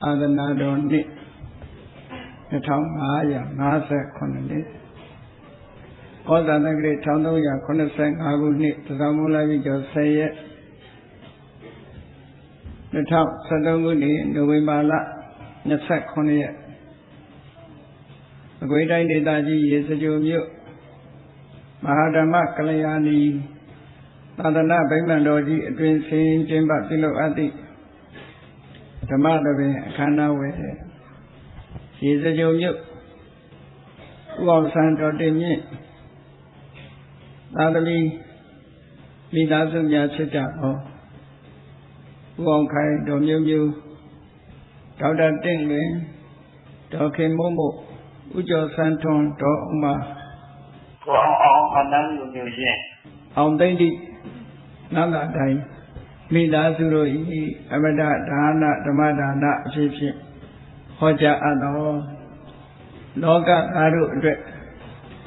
အာသနာတော်နှစ်2559နှစ်ဩဇာတက္ကရာ1385ခုနှစ်သဇောင်းမူလပြီးကျော်10ရက်2013ခုနှစ်နိုဝင်ဘာလ29ရက်အကွေတိုင်းဒေသကြီးရေစကြိုမြို့မဟာဓမ္မကလျာဏီသာသနာ့ဗိမာန်တော်ကြီးအတွင်ဆင်းကျင်းပပြုလုပ်အပ်သည့်ဓမ္မတပင်အခမ်းအနားဝယ်ရေစကြိုမြို့ဥအောင်ဆန်းတော်တင်မြင့်သာသမီမိသားစုများဖြစ်ကြသောဥအောင်ခိုင်တော်မျိုးမျိုးဒေါက်တာတင့်လွင်ဒေါ်ခင်မို့မို့ဦးကျော်ဆန်းထွန်းဒေါ်ဥမာကိုအောင်အနန္တမျိုးရှင်အောင်သိမ့်တိနန္ဒတိုင်းမိသားစုတို့ဤအမတဒါနဓမ္မဒါနအဖြစ်ဖြင့်ဟောကြားအပ်သောလောကသားတို့အတွက်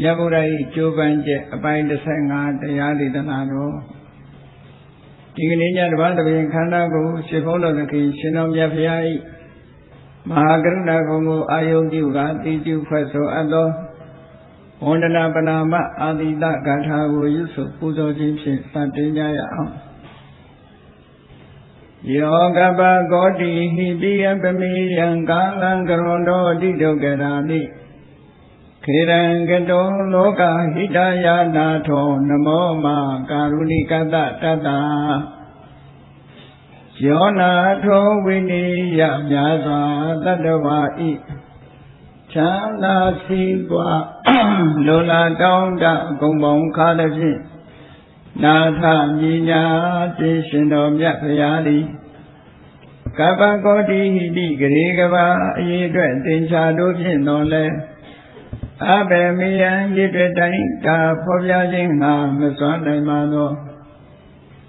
မြတ်ဗုဒ္ဓ၏ကြိုးပမ်းချက်အပိုင်း15တရားဒေသနာတော်ဒီကနေ့ညတပတ်တပင်ခန္ဓာကိုရှင်ဘုန်းတော်သခင်ရှင်တော်မြတ်ဖရာ၏မဟာကရုဏာကုံကိုအာယုံပြုကာတိကျဖွဲ့ဆိုအပ်သောဝန္ဒနာပနာမအာတိတဂါထာကိုရွတ်ဆိုပူဇော်ခြင်းဖြင့်စတင်ကြရအောင်ယောကပကောတိဟိပိယပမေယံကာလံကရွန်တောတိဒုက္ခရာမိခေရံကတောလောကဟိတယာနာထောနမောမာကာရုဏိကတတတယောနာထောဝိနိယမြာစွာတတ္တဝါဤချမ်းသာစီးပွားလိုလားတောင်းတဂုံပေါင်းခါသည်ဖြင့်နာထမြညာတိရှင်တော်မြတ်ဖရာသည်ကပ္ပကောတိဟိတိဂရေကဘာအရေးအတွက်သင်္ချာတို့ဖြင့်တော်လဲအဘယ်မယံရည်တွေ့တိုင်းကာဖော်ပြခြင်းငါမစွမ်းနိုင်ပါသော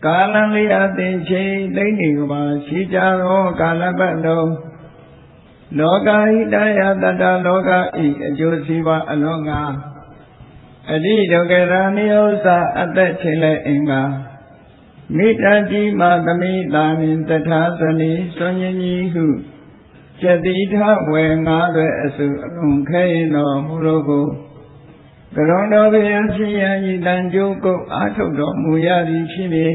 ကာလံလေးအသင်ချေသိမ့်နေကဘာရှိကြသောကာလပတ်လုံးလောကဟိတယတတလောကဤအကျိုးစီးပွားအလုံးငါအတိဒုက္ခရာနိဥ္စာအသက်ချေလဲအင်္ဂါမိတ္တတိမသမိတာမင်တထာသနိစွန်ရင်ကြီးဟုကျတိထဝေငါးသွဲအစုအလုံးခဲရင်တော်မူလို့ကိုကရုဏတော်ဘုရားရှင်ယဤတန်ကြိုးကုတ်အားထုတ်တော်မူရသည်ဖြစ်ပေ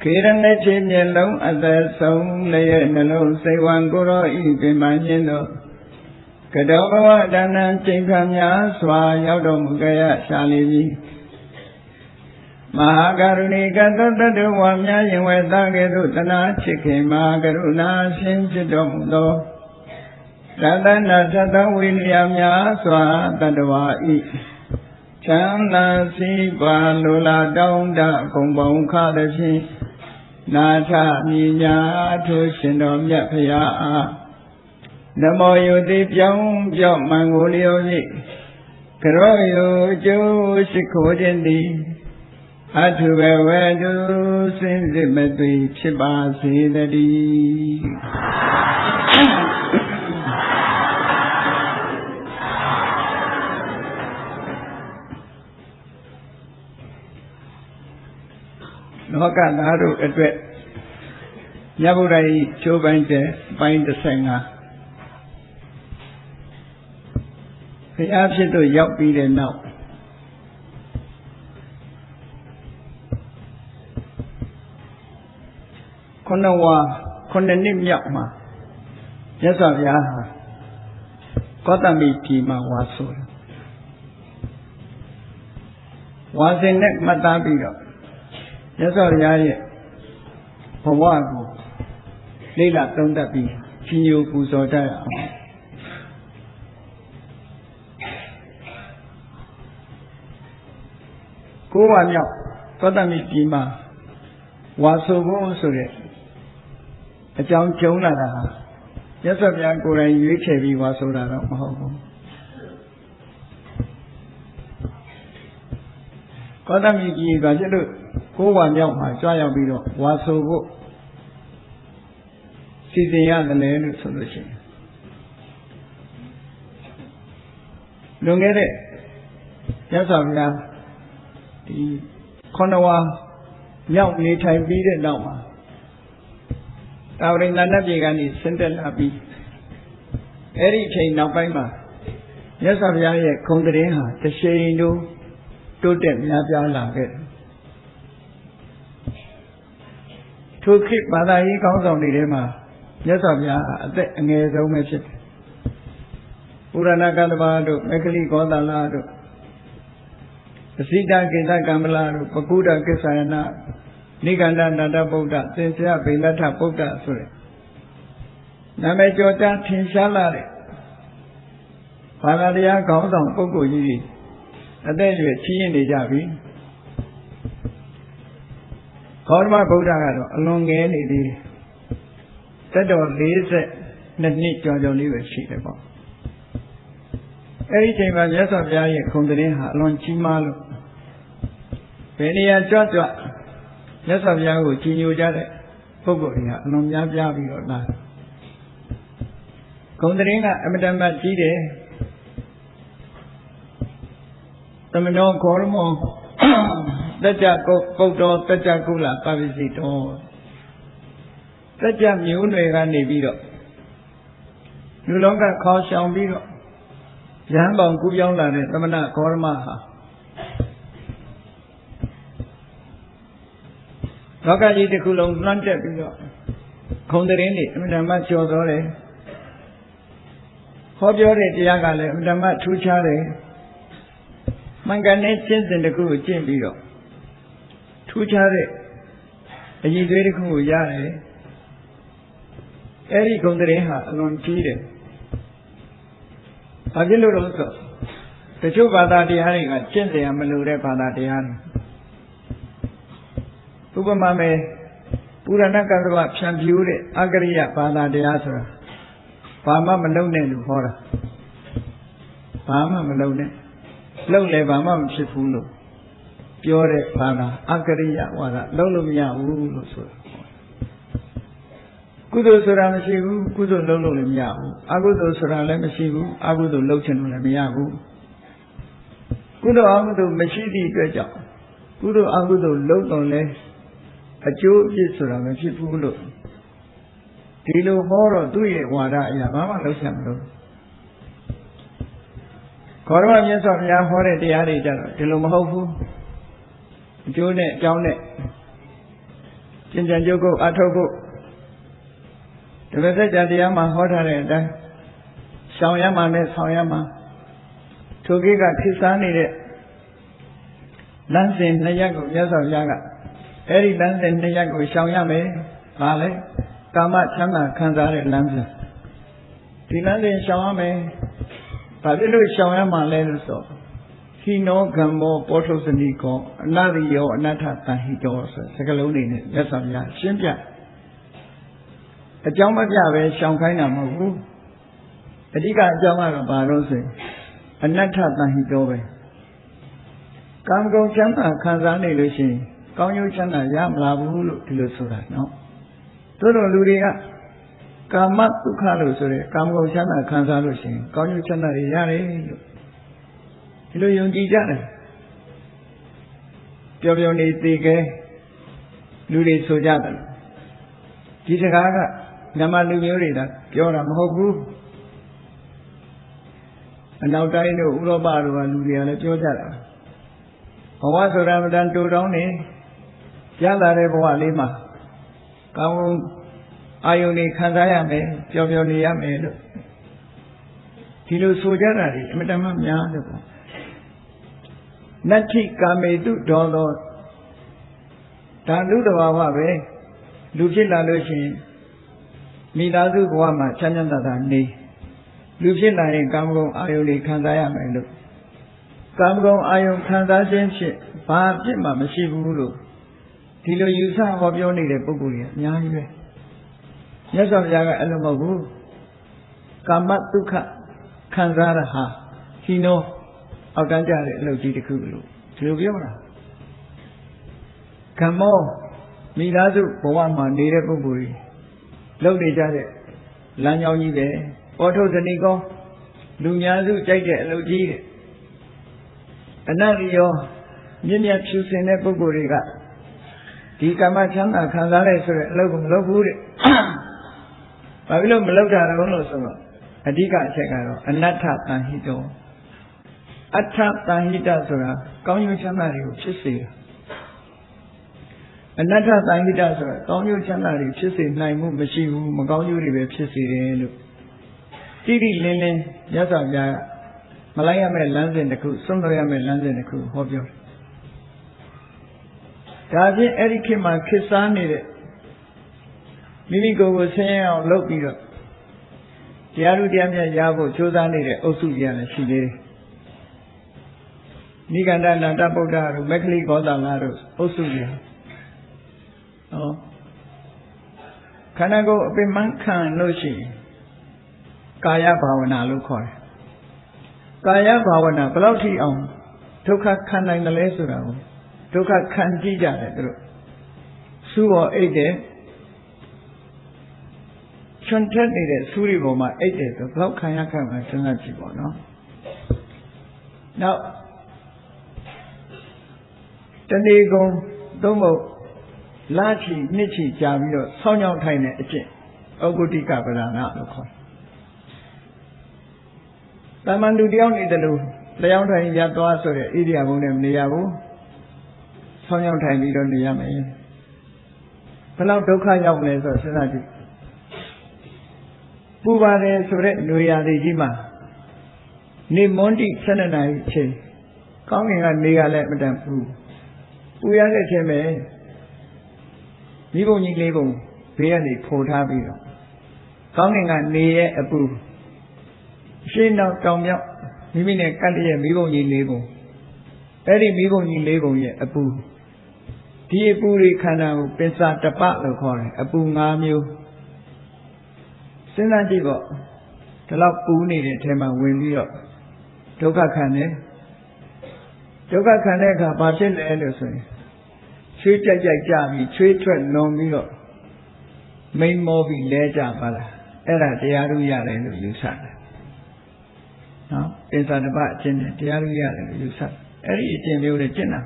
ခေရဏချေမျက်လုံးအသက်ဆုံးလည်းနှလုံးစိတ်ဝံကိုရောဤပင်ပန်းခြင်းတို့ကတောဘဝတဏ္ဍချိန်ခံများစွာရောက်တော်မူကြရရှာလိပြီမဟာကရုဏီကတတ္တဝါများရင်ဝဲသားကဲ့သို့တနာချစ်ခင်မဟာကရုဏာရှင်ဖြစ်တော်မူသောသတ္တနာသတ္တဝိနည်းများစွာတတ္တဝါဤချမ်းသာစီးပွားလိုလားတောင်းတဂုံပေါင်းခါသည်ဖြင့်နာထမြညာထိုရှင်တော်မြတ်ဖရာအားနမောယုတိပြောင်းပြောင်းမံကိုလျော်ဖြင့်ကရောယုကျိုးရှိခိုးခြင်းသည်အထုဘဝတုစင်စစ်မသွေဖြစ်ပါစေတည်းလောကသားတို့အတွက်မြတ်ဗုဒ္ဓ၏ကျိုးပမ်းချက်ပိုင်း15ဘုရားဖြစ်သို့ရောက်ပြီးတဲ့နောက်ခုနှစ်မြောက်မှာမြတ်စွာဘုရားဟာကောသမိပြည်မှာဝါဆိုတယ်ဝါစဉ်နဲ့မှတ်သားပြီးတော့မြတ်စွာဘုရားရဲ့ဘဝကိုလေ့လာသုံးသပ်ပြီးကြီးညိုပူဇော်ကြရအောင်ကိုးပါးမြောက်ကောသမိပြည်မှာဝါဆိုဖို့ဆိုတဲ့အကြောင်းကျုံလာတာဟာမြတ်စွာဘုရားကိုယ်တိုင်ရွေးချယ်ပြီးဝါဆိုတာတော့မဟုတ်ဘူးကောသမိပြည်ကဖြစ်လို့ကိုးပါးမြောက်မှာကြွားရောက်ပြီးတော့ဝါဆိုဖို့စီစဉ်ရတယ်လို့ဆိုလို့ရှိရင်လွန်ခဲ့တဲ့မြတ်စွာဘုရားဒီ9 ဝါမြောက်နေထိုင်ပြီးတဲ့နောက်မှာတ တာဝရိန္ဒနတ်ပြည်ကနေဆင်းသက်လာပြီးအဲ့ဒီအချိန်နောက်ပိုင်းမှာမြတ်စွာဘုရားရဲ့ခုံတရင်ဟာတစ်ချိန်တို့တိုးတက်များပြားလာခဲ့တယ်ထိုခေတ်ဘာသာရေးကောင်းဆောင်တွေထဲမှာမြတ်စွာဘုရားအသက်အငယ်ဆုံးပဲဖြစ်တယ်ပုရဏကတ္တဗတို့မက္ခလိကောသလတို့အစိတကိစ္စကမ္မလာတို့ပကုဒ္ဒကိစ္ဆယနာနိဂန္ဓနန္ဒဗုဒ္ဓသင်္ဆယဗိလဋ္ဌဗုဒ္ဓဆိုတဲ့နာမည်ကျော်ကြားထင်ရှားလာတဲ့ဘာသာတရားခေါင်းဆောင်ပုဂ္ဂိုလ်ကြီးတွေအသက်အရွယ်ကြီးရင့်နေကြပြီဂေါတမဗုဒ္ဓကတော့အလွန်ငယ်နေသေးတယ်သက်တော်42နှစ်ကျော်ကျော်လေးပဲရှိတယ်ပေါ့အဲ့ဒီချိန်မှာမြတ်စွာဘုရားရဲ့ခုံတရင်ဟာအလွန်ကြီးမားလို့ဘယ်နေရာကြွကြွမြတ်စွာဘုရားကိုကြီးညိုကြတဲ့ပုဂ္ဂိုလ်တွေကအလွန်များပြားပြီးတော့လာခုံတရင်ကအမတန်မှကြီးတယ်သမဏောဂေါရမောတကြကုပုတ္တောတကြကုလပပိစိတောတကြမျိုးနွယ်ကနေပြီးတော့လူလောကခေါ်ဆောင်ပြီးတော့ရဟန်းပေါင်းကူးပြောင်းလာတဲ့သမဏဂေါရမဟာလောကကြီးတစ်ခုလုံးလွှမ်းတက်ပြီးတော့ခုံတရင်တွေအမှန်တမ်းကျော်တော်တယ်ဟောပြောတဲ့တရားကလည်းအမှန်တမ်းထူးခြားတယ်မှန်ကန်တဲ့ကျင့်စဉ်တစ်ခုကိုကျင့်ပြီးတော့ထူးခြားတဲ့အရည်သွေးတစ်ခုကိုရတယ်အဲ့ဒီဂုဏ်တရင်ဟာအလွန်ကြီးတယ်ဘာဖြစ်လို့လဲဆိုတချို့ဘာသာတရားတွေကကျင့်စဉ်မလို့တဲ့ဘာသာတရားတွေဥပမာမဲ့ပုရဏကတ္တဗဖြန့်ဖြူးတဲ့အဂရိယဘာသာတရားဆိုတာဘာမှမလုံနဲ့လို့ဟောတာဘာမှမလုံနဲ့လုံလည်းဘာမှမဖြစ်ဘူးလို့ပြောတဲ့ဘာသာအဂရိယဝါဒလုံလို့မရဘူးလို့ဆိုတာကုသိုလ်ဆိုတာမရှိဘူးကုသိုလ်လုံးလို့လည်းမရဘူးအကုသိုလ်ဆိုတာလည်းမရှိဘူးအကုသိုလ်လုပ်ချင်လို့လည်းမရဘူးကုသိုလ်အကုသိုလ်မရှိသည့်အတွက်ကြောင့်ကုသိုလ်အကုသိုလ်လုပ်တော့လဲအကျိုးအပြစ်ဆိုတာမဖြစ်ဘူးလို့ဒီလိုဟောတော့သူ့ရဲ့ဝါဒအရာဘာမှလုပ်ချင်မလို့ခေါရမမြတ်စွာဘုရားဟောတဲ့တရားတွေကြတော့ဒီလိုမဟုတ်ဘူးအကျိုးနဲ့အကြောင်းနဲ့ကျင့်ကြံကြုတ်ကိုအထောက်ဖို့ဒီလိုသက်ကြတရားမှာဟောထားတဲ့အတိုင်းရှောင်ရမှနဲ့ဆောင်ရမှထိုကိကခိစားနေတဲ့လမ်းစဉ်နှစ်ရပ်ကိုမြတ်စွာဘုရားကအဲ့ဒီလမ်းစဉ်နှစ်ရပ်ကိုရှောင်ရမယ်။ဘာလဲကာမချမ်းသာခံစားတဲ့လမ်းစဉ်ဒီလမ်းစဉ်ရှောင်ရမယ်။ဘာဖြစ်လို့ရှောင်ရမှလဲလို့ဆိုဟိနောကမ္မောပောထုစနိကောအနရိယောအနတ္ထတံဟိတောဆိုစကားလုံးတွေနဲ့မြတ်စွာဘုရားရှင်းပြအကြောင်းမပြပဲရှောင်ခိုင်းတာမဟုတ်ဘူးအဓိကအကြောင်းကတော့ဘာလို့ဆိုရင်အနတ္ထတံဟိတောပဲကာမဂုဏ်ချမ်းသာခံစားနေလို့ရှိရင်ကောင်းကျိုးချမ်းသာရမလာဘူးလို့ဒီလိုဆိုတာနော်တို့တော်လူတွေကကာမဒုက္ခလို့ဆိုတဲ့ကာမဂုဏ်ချမ်းသာခံစားလို့ရှိရင်ကောင်းကျိုးချမ်းသာတွေရတယ်လို့ဒီလိုယုံကြည်ကြတယ်ပျော်ပျော်နေသေးကဲလူတွေဆိုကြတယ်ဒီစကားကဓမ္မလူမျိုးတွေကပြောတာမဟုတ်ဘူးအနောက်တိုင်းတို့ဥရောပတို့ကလူတွေကလည်းပြောကြတာဘဝဆိုတာမတန်တူတောင်းနေရလာတဲ့ဘဝလေးမှာကောင်းအာယုန်တွေခံစားရမယ်ပျော်ပျော်နေရမယ်လို့ဒီလိုဆိုကြတာဒီအမှန်တမ်းများတယ်ပေါ့နတ္ထိကာမေတုဒေါသောဒါလူတဘာဝပဲလူဖြစ်လာလို့ရှိရင်မိသားစုဘဝမှာချမ်းသာတာနေလူဖြစ်လာရင်ကာမဂုဏ်အာယုန်တွေခံစားရမယ်လို့ကာမဂုဏ်အာယုန်ခံစားခြင်းဖြင့်ဘာအဖြစ်မှမရှိဘူးလို့ဒီလိုယူဆဟောပြောနေတဲ့ပုဂ္ဂိုလ်တွေအများကြီးပဲမြတ်စွာဘုရားကအဲ့လိုမဟုတ်ဘူးကာမဒုက္ခခံစားရဟာဟိနောအောက်တန်းကြတဲ့အလုပ်ကြီးတစ်ခုလို့ဒီလိုပြောတာကမ္မောမိသားစုဘဝမှာနေတဲ့ပုဂ္ဂိုလ်ကြီးလုပ်နေကြတဲ့လမ်းကြောင်းကြီးပဲပောထုဇနိကောလူများစုကြိုက်တဲ့အလုပ်ကြီးတဲ့အနရိယောမြင့်မြတ်ဖြူစင်တဲ့ပုဂ္ဂိုလ်တွေကဒီကာမချမ်းသာခံစားရဆိုတဲ့အလုပ်ကိုမလုပ်ဘူးတဲ့ ဘာဖြစ်လို့မလောက်တာတော့လို့ဆိုတော့အဓိကအချက်ကတော့အနတ္ထတန်ဟိတောအဋ္ဌတန်ဟိတဆိုတာကောင်းကျိုးချမ်းသာတွေကိုဖြစ်စေတာအနတ္ထတန်ဟိတဆိုတာကောင်းကျိုးချမ်းသာတွေဖြစ်စေနိုင်မှုမရှိဘူးမကောင်းကျိုးတွေပဲဖြစ်စေတယ်လို့တိတိလင်းလင်းရသော်ပြမလိုက်ရမယ့်လမ်းစဉ်တစ်ခုစွန့်လွှတ်ရမယ့်လမ်းစဉ်တစ်ခုဟောပြောတယ်ဒါဖြင့်အဲ့ဒီခေတ်မှာခေတ်စားနေတဲ့မိမိကိုယ်ကိုဆင်းရဲအောင်လုပ်ပြီးတော့တရားဥတရားမြတ်ရဖို့ကြိုးစားနေတဲ့အုပ်စုကြီးရတယ်ရှိသေးတယ်နိဂန္ဓနာတဗုဒ္ဓတို့မက္ခလိဂေါတမတို့အုပ်စုကြီးဟောခန္ဓာကိုယ်အပင်မခံလို့ရှိရင်ကာယဘာဝနာလို့ခေါ်တယ်ကာယဘာဝနာဘယ်လောက်ထိအောင်ဒုက္ခခံနိုင်တယ်လဲဆိုတာကိုဒုက္ခခံကြည့်ကြတယ်သူတို့စူးပေါ်အိတ်တယ်ချွန်ထက်နေတဲ့စူးရီပေါ်မှာအိတ်တယ်ဆိုဘယ်လောက်ခံရခံမှာစဉ်းစားကြည့်ပေါ့နော်နောက်တဏီကုံသို့မဟုတ်လာချီနှစ်ချီကြာပြီးတော့ဆောင်းချောင်းထိုင်တဲ့အကျင့်ဩဂုတိကပဒနာလို့ခေါ်တယ်တမန်သူတယောက်နေတယ်လို့လျောင်းထိုင်ရသွားဆိုတဲ့ဣရိယာပုနဲ့မနေရဘူးဆောင်းချောင်းထိုင်ပြီးတော့နေရမယ်ဘယ်လောက်ဒုက္ခရောက်လဲဆိုစဉ်းစားကြည့်ပူပါတယ်ဆိုတဲ့လူရာတွေကြီးမှာနေမွန်တိ12နာရီအချိန်ကောင်းကင်ကနေကလည်းမတန်ဘူးပူရတဲ့အချိန်ပဲမိဘကြီးလေးပုံဘေးကနေဖိုထားပြီးတော့ကောင်းကင်ကနေရဲ့အပူရှင်းတော့တောင်မြောက်မိမိနဲ့ကတ်ရဲ့မိဘကြီးလေးပုံအဲ့ဒီမိဘကြီးလေးပုံရဲ့အပူဒီအပူတွေခန္ဓာကိုပင်စာတပလို့ခေါ်တယ်အပူ5မျိုးစဉ်းစားကြည့်ပေါ့ဒီလောက်ပူနေတဲ့အထဲမှာဝင်ပြီးတော့ဒုက္ခခံတယ်ဒုက္ခခံတဲ့အခါဘာဖြစ်လဲလို့ဆိုရင်ချွေးကြိုက်ကြပြီးချွေးထွက်လွန်ပြီးတော့မိန်မောပြီးလဲကြပါလားအဲ့ဒါတရားဥရတယ်လို့ယူဆတယ်နော်ပင်စာတပအကျင့်နဲ့တရားဥရတယ်လို့ယူဆတယ်အဲ့ဒီအကျင့်မျိုးနဲ့ကျင့်တာ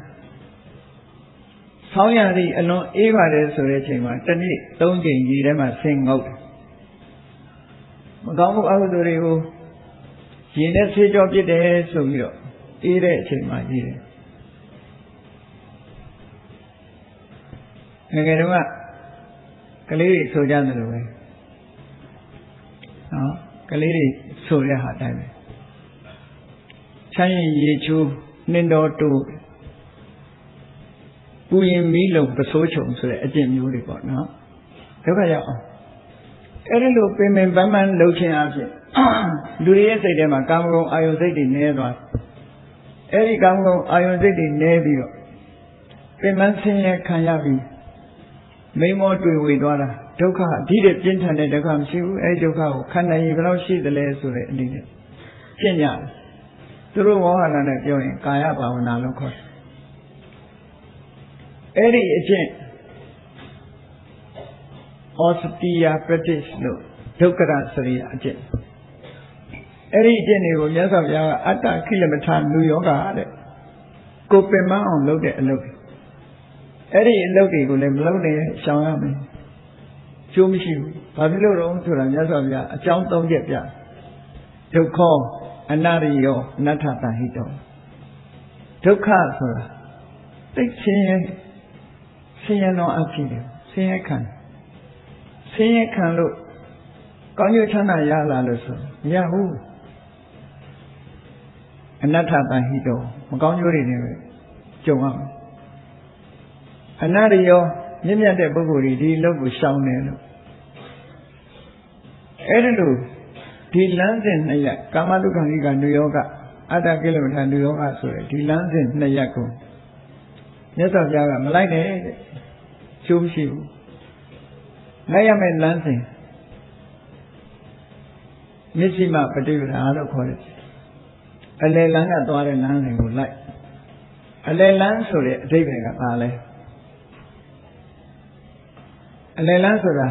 ဆောင်းရသည့်အလွန်အေးပါတယ်ဆိုတဲ့အချိန်မှာတစ်နေ့3ချိန်ကြီးထဲမှာဆင်းငုတ်တယ်မကောင်းမှုအကုသိုလ်တွေကိုရင်နဲ့ဆေးကြောပြစ်တယ်ဆိုပြီးတော့အေးတဲ့အချိန်မှာကြီးတယ်ငယ်ငယ်တုန်းကကလေးတွေဆိုကြတယ်လို့ပဲနော်ကလေးတွေဆိုရဟာတိုင်းပဲချမ်းရင်ရေချိုးနှင်းတော်တူပူရင်မီးလုံးပစိုးချုံဆိုတဲ့အကျင့်မျိုးတွေပေါ့နော်ဒုက္ခရောက်အောင်အဲ့ဒီလိုပင်ပင်ပန်းပန်းလှုပ်ခြင်းအဖြစ်လူတွေရဲ့စိတ်ထဲမှာကာမဂုဏ်အာယုစိတ်တွေနည်းသွားအဲ့ဒီကာမဂုဏ်အာယုစိတ်တွေနည်းပြီးတော့ပင်ပန်းဆင်းရဲခံရပြီးမိမောတွေ့ဝေသွားတာဒုက္ခအဓိတဲ့ပြင်းထန်တဲ့ဒုက္ခမရှိဘူးအဲ့ဒီဒုက္ခကိုခံနိုင်ရင်ဘယ်လောက်ရှိသလဲဆိုတဲ့အနေနဲ့ရှင်းရတယ်သူတို့ဝေါဟာရနဲ့ပြောရင်ကာယဘာဝနာလို့ခေါ်တယ်အဲ့ဒီအကျင့်Austeriya practice လို့ဒုက္ခရစရိယအကျင့်အဲ့ဒီအကျင့်တွေကိုမြတ်စွာဘုရားကအတ္တခိလမထနုယောဂတဲ့ကိုပင်မအောင်လုပ်တဲ့အလုပ်အဲ့ဒီအလုပ်တွေကိုလည်းမလုပ်နဲ့ရှောင်ရမယ်ကျိုးမရှိဘူးဘာဖြစ်လို့တော့ဆိုတာမြတ်စွာဘုရားအကြောင်း၃ချက်ပြဒုက္ခအနရိယောအနတ္ထတဟိတောဒုက္ခဆိုတာသိချင်းဆင်းရဲတော့အဖြစ်တယ်ဆင်းရဲခံဆင်းရဲခံလို့ကောင်းကျိုးချမ်းသာရလာလို့ဆိုမရဘူးအနတ္ထတဟိတောမကောင်းကျိုးတွေနဲ့ပဲကြုံရမယ်အနရိယောမြင့်မြတ်တဲ့ပုဂ္ဂိုလ်တွေဒီလောက်ကိုရှောင်တယ်လို့အဲ့ဒါလို့ဒီလမ်းစဉ်2ရပ်ကာမတုခံလိကနုယောကအတ္တကိလမထနုယောဂဆိုတဲ့ဒီလမ်းစဉ်2ရပ်ကိုမြတ်စွာဘုရားကမလိုက်နဲ့တဲ့ကျိုးမရှိဘူးလိုက်ရမယ့်လမ်းစဉ်မျက်စိမှပฏิပဒါလို့ခေါ်တယ်အလယ်လမ်းကသွားတဲ့လမ်းစဉ်ကိုလိုက်အလယ်လမ်းဆိုတဲ့အဓိပ္ပာယ်ကဘာလဲအလယ်လမ်းဆိုတာ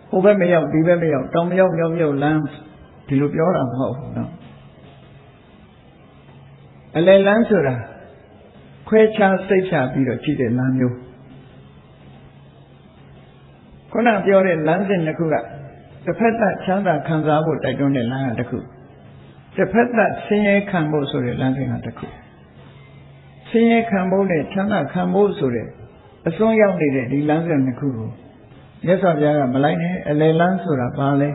ဟိုဘက်မရောက်ဒီဘက်မရောက်တောင်မရောက်မြောက်မရောက်လမ်းဒီလိုပြောတာမဟုတ်ဘူးနော်အလယ်လမ်းဆိုတာခွဲခြားစိတ်ချပြီးတော့ကြည့်တဲ့လမ်းမျိုးခုနပြောတဲ့လမ်းစဉ်တစ်ခုက တစ်ဖက်သက်ချမ်းသာခံစားဖို့တိုက်တွန်းတဲ့လမ်းကတစ်ခုတစ်ဖက်သက်ဆင်းရဲခံဖို့ဆိုတဲ့လမ်းစဉ်ကတစ်ခုဆင်းရဲခံဖို့နဲ့ချမ်းသာခံဖို့ဆိုတဲ့အစွန်းရောက်နေတဲ့ဒီလမ်းစဉ်တစ်ခုကိုမြတ်စွာဘုရားကမလိုက်နဲ့အလယ်လမ်းဆိုတာဘာလဲ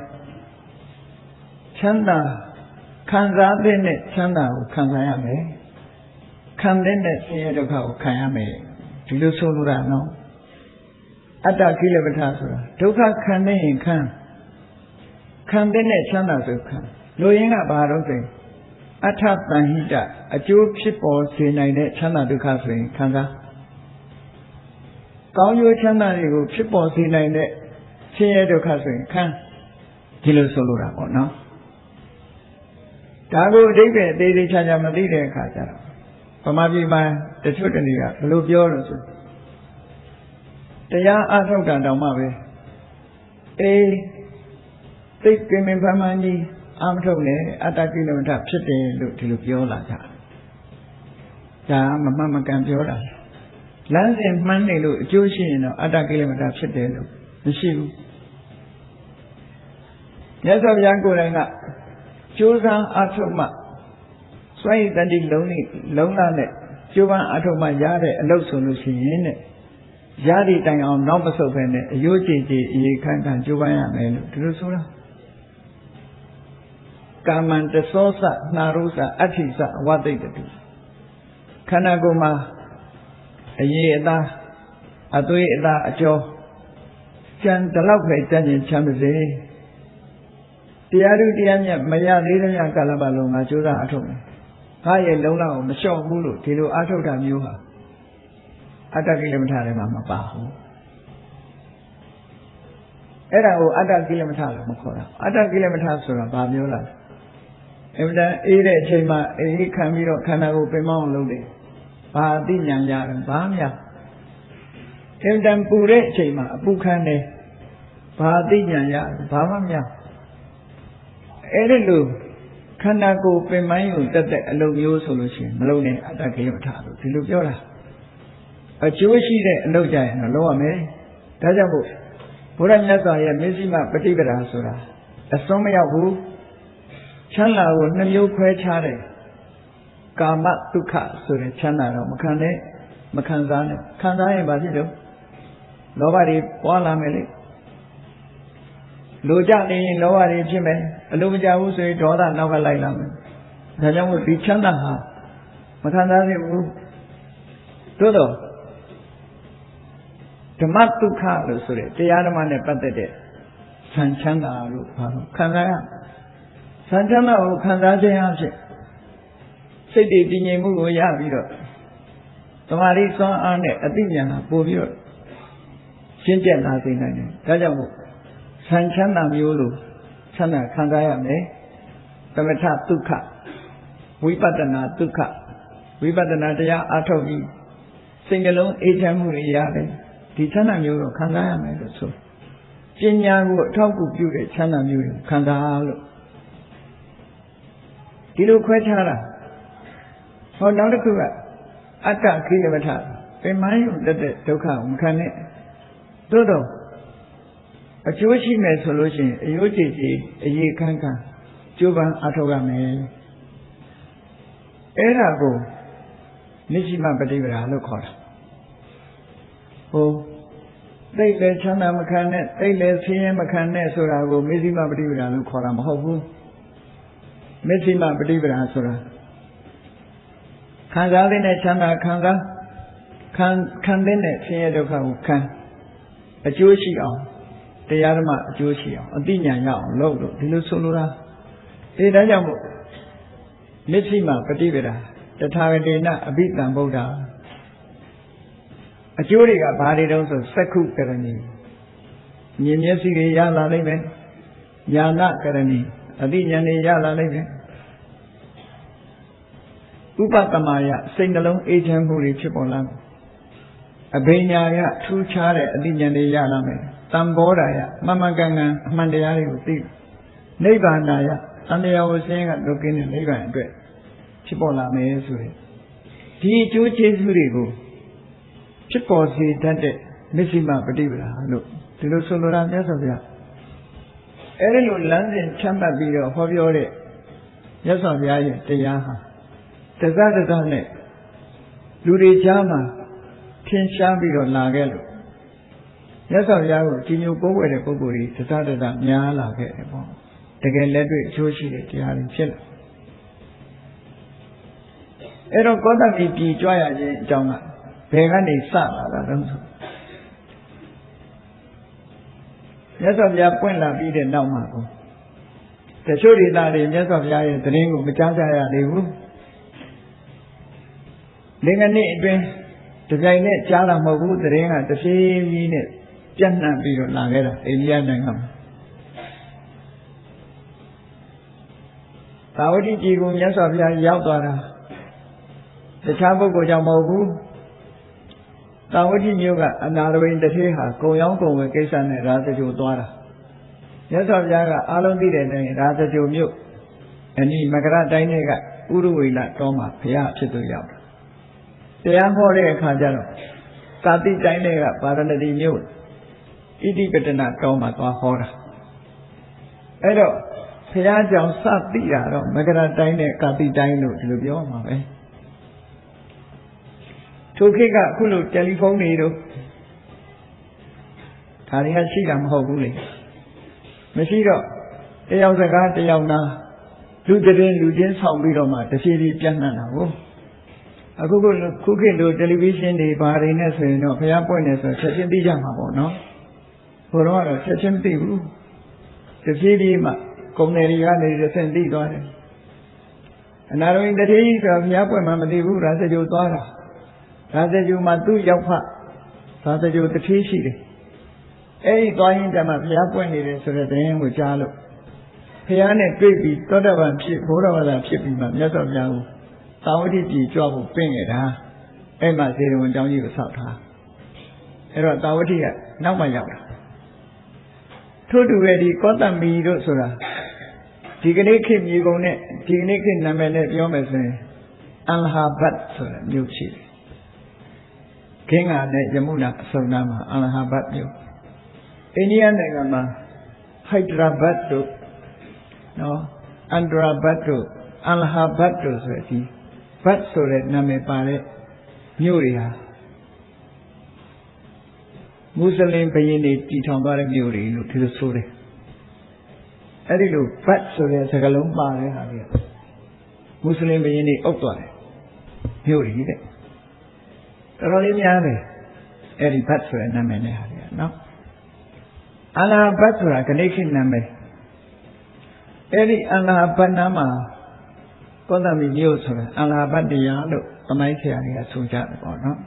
ချမ်းသာခံစားတဲ့ချမ်းသာကိုခံစားရမယ်ခံတဲ့ဆင်းရဲဒုက္ခကိုခံရမယ်ဒီလိုဆိုလိုတာနော်အတ္တကိလေသာဆိုတာဒုက္ခခံနေရင်ခံတဲ့ချမ်းသာဆိုခံလူရင်းကဘာတော့ဆိုအထတန်ဟိတအကျိုးဖြစ်ပေါ်စေနိုင်တဲ့ချမ်းသာဒုက္ခဆိုရင်ခံစားကောင်းကျိုးချမ်းသာတွေကိုဖြစ်ပေါ်စေနိုင်တဲ့ဆင်းရဲဒုက္ခဆိုရင်ခံဒီလိုဆိုလိုတာပေါ့နော်ဒါကိုအဓိပ္ပာယ်အသေးသေးချာချာမသိတဲ့အခါကျတော့ဗမာပြည်မှာတချို့တလေကဘယ်လိုပြောလို့ဆိုတရားအထုတ်တာတောင်မှပဲသိကင်းမင်းဖမ်းမှန်းကြီးအမထုတ်နဲ့အတ္တကိလေသာဖြစ်တယ်လို့ဒီလိုပြောလာကြဒါမမှန်မကန်ပြောတာလမ်းစဉ်မှန်းနေလို့အကျိုးရှိရင်တော့အတ္တကိလေသာဖြစ်တယ်လို့မရှိဘူးမြတ်စွာဘုရားကိုယ်တိုင်ကကြိုးစားအထုတ်မှစွန့်ရည်တတိလုံးလာနဲ့ကျိုးပန်းအထုတ်မှရတဲ့အလုပ်ဆိုလို့ရှိရင်တဲ့ရသည့်တိုင်အောင်နောက်မဆုတ်ဘဲနဲ့အယိုးကြည်ကြည်အေးခန့်ခန့်ကျိုးပန်းရမယ်လို့ဒီလိုဆိုတာကာမန္တသောသနာရုသအဋ္ဌိသဝတိတ္တုခန္ဓာကိုယ်မှာအရေးအသားအသွေးအသားအကျော်ကြံတလောက်ပဲကြံ့ချမ်းပါစေတရားဓုတရားမြတ်မရသေးတဲ့ကာလပတ်လုံးငါကြိုးစားအထုတ်မယ်ငါရဲ့လုံးလောက်မလျှော့ဘူးလို့ဒီလိုအထုတ်တာမျိုးဟာအတ္တကိလေသာထဲမှာမပါဘူးအဲ့ဒါကိုအတ္တကိလေသာလို့မခေါ်တာအတ္တကိလေသာဆိုတာဘာမျိုးလဲအမှန်တန်အေးတဲ့အချိန်မှာအေးခံပြီးတော့ခန္ဓာကိုယ်ပင်မအောင်လုပ်တယ်ဘာအသိဉာဏ်ရတယ်ဘာမှမရအမှန်တန်ပူတဲ့အချိန်မှာအပူခံတယ်ဘာအသိဉာဏ်ရတယ်ဘာမှမရအဲ့ဒီလိုခန္ဓာကိုယ်ပင်မယုံတက်တဲ့အလုပ်မျိုးဆိုလို့ရှိရင်မလုပ်နဲ့အတ္တကိလေသာလို့ဒီလိုပြောတာအကျိုးရှိတဲ့အလုပ်ကြရင်တော့လုပ်ရမယ်ဒါကြောင့်မို့ဘုရားမြတ်စွာရဲ့မျက်စိမှပฏิပဒါဆိုတာအစွန်းမရောက်ဘူးချမ်းသာကိုနှမျိုးခွဲခြားတယ်ကာမဒုက္ခဆိုတဲ့ချမ်းသာတော့မခံနဲ့မခံစားနဲ့ခံစားရင်ဘာဖြစ်လို့လောဘတွေပွားလာမယ်လေလိုကြနေရင်လောဘတွေဖြစ်မယ်အလိုမကြဘူးဆိုရင်ဒေါသနောက်ကလိုက်လာမယ်ဒါကြောင့်မို့ဒီချမ်းသာဟာမခံစားနိုင်ဘူးသို့တော့ဓမ္မဒုက္ခလို့ဆိုတဲ့တရားဓမ္မနဲ့ပတ်သက်တဲ့ဆံချမ်းသာလို့ဘာလို့ခံစားရဆံချမ်းသာကိုခံစားခြင်းအဖြစ်စိတ်တည်ငြိမ်မှုကိုရပြီးတော့သမာဓိစွမ်းအားနဲ့အသိဉာဏ်ကပို့ပြီးတော့ရှင်းပြလာစေနိုင်တယ်ဒါကြောင့်မို့ဆံချမ်းသာမျိုးလို့ချမ်းသာခံစားရမယ်သမထဒုက္ခဝိပဿနာဒုက္ခဝိပဿနာတရားအားထုတ်ပြီးစိတ်နှလုံးအေးချမ်းမှုတွေရတယ်ဒီချမ်းသာမျိုးတော့ခံစားရမယ်လို့ဆိုပညာကိုအထောက်အကူပြုတဲ့ချမ်းသာမျိုးကိုခံစားလို့ဒီလိုခွဲခြားတာဟောနောက်တစ်ခုကအတ္တကိလေသာပင်မယုံတက်တဲ့ဒုက္ခကိုမခံနဲ့သို့တော့အကျိုးရှိမယ်ဆိုလို့ရှိရင်အယိုးကြည်ကြည်အရေးခန့်ခန့်ကျိုးပန်းအထောက်ရမယ်အဲ့ဒါကိုနိစ္စမပฏิပဒါလို့ခေါ်တာဟိုသိလေချမ်းသာမခံနဲ့သိလေဆင်းရဲမခံနဲ့ဆိုတာကိုမေဇိမပฏิပဒါလို့ခေါ်တာမဟုတ်ဘူးမေဇိမပฏิပဒါဆိုတာခံစားတဲ့ချမ်းသာခံတဲ့ဆင်းရဲဒုက္ခကိုခံအကျိုးရှိအောင်တရားဓမ္မအကျိုးရှိအောင်အသိဉာဏ်ရအောင်လုပ်လို့ဒီလိုဆိုလိုတာဒါကြောင့်မို့မေဇိမပฏิပဒါတထာဂတေနအဘိဓမ္ဗုဒ္ဓအကျိုးတွေကဘာတွေတုံးဆိုစက္ခုကရဏီမြင်မျက်စိတွေရလာလိမ့်မယ်ဉာဏကရဏီအသိဉာဏ်တွေရလာလိမ့်မယ်ဥပတမယစိတ်နှလုံးအေးချမ်းမှုတွေဖြစ်ပေါ်လာမယ်အဘိညာယထူးခြားတဲ့အသိဉာဏ်တွေရလာမယ်တံဘောဓာယမမှန်ကန်ကန်အမှန်တရားတွေကိုသိနိဗ္ဗာန်ယအန္တရာယ်ကိုဆင်းရဲကလွတ်ကင်းတဲ့နိဗ္ဗာန်အတွက်ဖြစ်ပေါ်လာမယ်ဆိုရင်ဒီအကျိုးကျေးဇူးတွေကိုဖြစ်ပေါ်စေတတ်တဲ့မစ္စည်းမပฏิပဒါလို့ဒီလိုဆိုလိုတာမြတ်စွာဘုရား အဲ့ဒီလိုလမ်းစဉ်ချမှတ်ပြီးတော့ဟောပြောတဲ့မြတ်စွာဘုရားရဲ့တရားဟာတစတစနဲ့လူတွေကြားမှာထင်ရှားပြီးတော့လာခဲ့လို့မြတ်စွာဘုရားကိုကြည်ညိုကိုးကွယ်တဲ့ပုဂ္ဂိုလ်တွေတစတစများလာခဲ့တယ်ပေါ့တကယ်လက်တွေ့အကျိုးရှိတဲ့တရားတွေဖြစ်လာအဲ့တော့ကောသမိပြည်ကြွရခြင်းအကြောင်းကဘယ်ကနေစလာတာလဲဆိုမြတ်စွာဘုရားပွင့်လာပြီးတဲ့နောက်မှာကိုတချို့ဒေသတွေမြတ်စွာဘုရားရဲ့သတင်းကိုမကြားကြရသေးဘူးလင်္ကာနှစ်အတွင်းဒီကြိုင်နဲ့ကြားတာမဟုတ်ဘူးသတင်းကတဖြည်းဖြည်းနဲ့ပြန့်နှံ့ပြီးတော့လာခဲ့တာအိန္ဒိယနိုင်ငံမှာသာဝတိပြည်ကိုမြတ်စွာဘုရားရောက်သွားတာတခြားပုဂ္ဂိုလ်ကြောင့်မဟုတ်ဘူးသာဝတိမြို့ကအနာရဝိန်တထေးဟာကုံရောင်းကုံဝယ်ကိစ္စနဲ့ရာဇဂိုသွားတာမြတ်စွာဘုရားကအားလုံးသိတဲ့အတိုင်းရာဇဂိုမြို့အနီးမကရတိုင်းတွေကဥရဝေလတော်မှာဘုရားဖြစ်သူရောက်တာတရားဟောတဲ့အခါကျတော့ကာတိတိုင်းတွေကပါရဏတိမြို့ဣတိပတနာတော်မှာသွားဟောတာအဲ့တော့ဘုရားကြောင့်စသိတာတော့မကရတိုင်းနဲ့ကာတိတိုင်းလို့ဒီလိုပြောမှာပဲထိုခေတ်ကအခုလိုတယ်လီဖုန်းတွေတို့ဒါတွေကရှိတာမဟုတ်ဘူးလေမရှိတော့တယောက်စကားတယောက်နာလူချင်းဆောင်ပြီးတော့မှတဖြည်းဖြည်းပြန့်နှံ့တာကိုအခုခေတ်လိုတယ်လီဗီရှင်းတွေဘာတွေနဲ့ဆိုရင်တော့ဘုရားပွင့်နေဆိုချက်ချင်းသိကြမှာပေါ့နော်ဘုရားကတော့ချက်ချင်းသိဘူးတဖြည်းဖြည်းမှကုံတယ်တွေကနေတစ်ဆင့်သိသွားတယ်အနာရဝိတထေကြီးဆိုဘုရားပွင့်မှမသိဘူးရာဇဂိုသွားတာရာဇဂိုမှာသူ့ရောက်ဖရာဇဂိုတထေးရှိတယ်အဲ့ဒီသွားရင်တည်းမှာဘုရားပွင့်နေတယ်ဆိုတဲ့သတင်းကိုကြားလို့ဘုရားနဲ့တွေ့ပြီးသောတာပန်ဖြစ်ဘုရားဘာသာဖြစ်ပြီးမှမြတ်စွာဘုရားကိုသာဝတိပြည်ကြွဖို့ပင့်ခဲ့တာအဲ့မှာစေတဝန်ကျောင်းကြီးကိုဆောက်ထားအဲ့တော့သာဝတိကနောက်မှရောက်တာထို့တူပဲဒီကောသမိတို့ဆိုတာဒီကနေ့ခေတ်မြေကုန်နဲ့ဒီကနေ့ခေတ်နာမည်နဲ့ပြောမယ်ဆိုရင်အလဟာဘတ်ဆိုတဲ့မြို့ရှိတယ်ခင်းကနဲ့ယမုနာအစုံနာမှာအလဟာဘတ်မြို့အိန္ဒိယနိုင်ငံမှာဟိုက်ဒရာဘတ်တို့နော်အန္ဒရာဘတ်တို့အလဟာဘတ်တို့ဆိုတဲ့ဘတ်ဆိုတဲ့နာမည်ပါတဲ့မြို့တွေဟာမွတ်စလင်ဘုရင်တွေတည်ထောင်သွားတဲ့မြို့တွေလို့ဒီလိုဆိုတယ်အဲ့ဒီလိုဘတ်ဆိုတဲ့စကားလုံးပါတဲ့ဟာတွေမွတ်စလင်ဘုရင်တွေအုပ်သွားတယ်မြို့တွေတဲ့တော်တော်လေးများတယ်အဲ့ဒီဘတ်ဆိုတဲ့နာမည်နဲ့ဟာတွေနော်အလဟာဘတ်ဆိုတာဂဏိခေနာမည်အဲ့ဒီအလဟာဘတ်နာမှာကောသမိမြို့ဆိုတာအလဟာဘတ်တရားလို့သမိုင်းဆရာတွေကဆိုကြတယ်ပေါ့နော်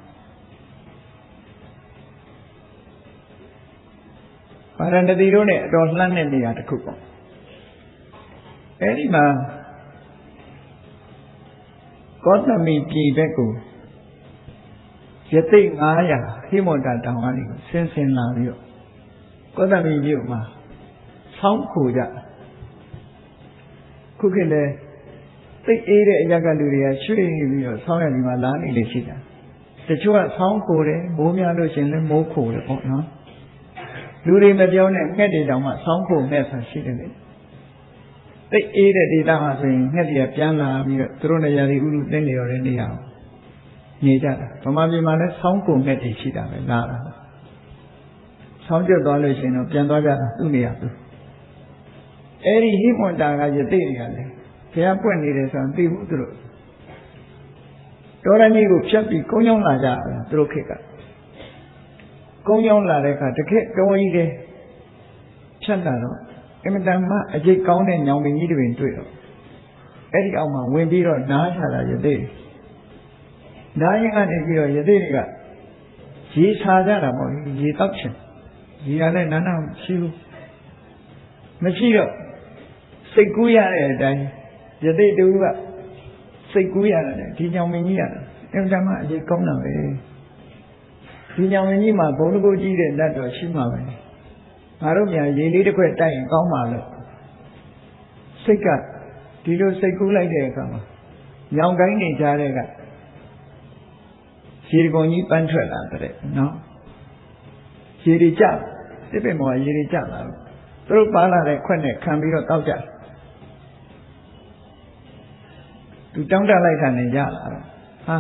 ပါရဏတိတို့နဲ့အတော်လှမ်းတဲ့နေရာတစ်ခုပေါ့အဲ့ဒီမှာကောသမိပြည်ဘက်ကိုယသိ900ဟိမန္တတောင်ကနေဆင်းလာပြီးတော့ကောသမိမြို့မှာဆောင်းခိုကြခုခေတ်လည်းသိအေးတဲ့အရာကလူတွေကရွှေ့ပြီးတော့ဆောင်းရည်ဒီမှာလာနေလေရှိတာတချို့ကဆောင်းခိုတယ်မိုးများလို့ရှင်လည်းမိုးခိုတယ်ပေါ့နော်လူတွေမပြောနဲ့ငှက်တွေတောင်မှဆောင်းခိုငှက်ဆိုရှိတယ်လေသိအေးတဲ့ဒေသမှာဆိုရင်ငှက်တွေကပြန်လာပြီးတော့သူတို့နေရာတွေဥလူသိနေရတဲ့နေရာကိုနေကြတာဗမာပြည်မှာလည်းဆောင်းခိုငှက်တွေရှိတာပဲလာတာဆောင်းကျွတ်သွားလို့ရှိရင်တော့ပြန်သွားကြတာသူ့နေရာသူအဲ့ဒီဟိမန္တာကယသိတွေကလည်းဘုရားပွင့်နေတယ်ဆိုတာသိဘူးသူတို့တော်ရမီကိုဖြတ်ပြီးကုန်းကြောင်းလာကြတာသူတို့ခေတ်ကကုန်းကြောင်းလာတဲ့အခါတခက်တော်ကြီးတယ်ဖြတ်လာတော့အမတန်မှအကျိတ်ကောင်းတဲ့ညောင်ပင်ကြီးတွေတွေ့တော့အဲ့ဒီအောက်မှာဝင်ပြီးတော့နားချတာယသိနားရင်ကနေပြီးတော့ယသိတွေကရေချာကြတာပေါ့ရေတောက်ချင်ရေရလည်းနားနာမရှိဘူးမရှိတော့စိတ်ကူးရတဲ့အတိုင်းယသိတူကစိတ်ကူးရတယ်ဒီညောင်ပင်ကြီးရတယ်အမတန်မှအကျိတ်ကောင်းတာပဲဒီညောင်ပင်ကြီးမှာဘုံတကုတ်ကြီးတဲ့လက်တော်ရှိမှာပဲငါတို့မြန်ရေလေးတစ်ခွက်တိုက်ရင်ကောင်းပါလို့စိတ်ကဒီလိုစိတ်ကူးလိုက်တဲ့အခါမှာညောင်ကိုင်းနေကြတဲ့ကရေကုန်ကြီးပန်းထွက်လာတဲ့နော်ရေတွေကျတစ်ပင်ပေါ်ရေတွေကျလာ သူတို့ပါလာတဲ့ခွက်နဲ့ခံပြီးတော့တောက်ကြသူတောင်းတလိုက်တာနဲ့ရလာတော့ဟာ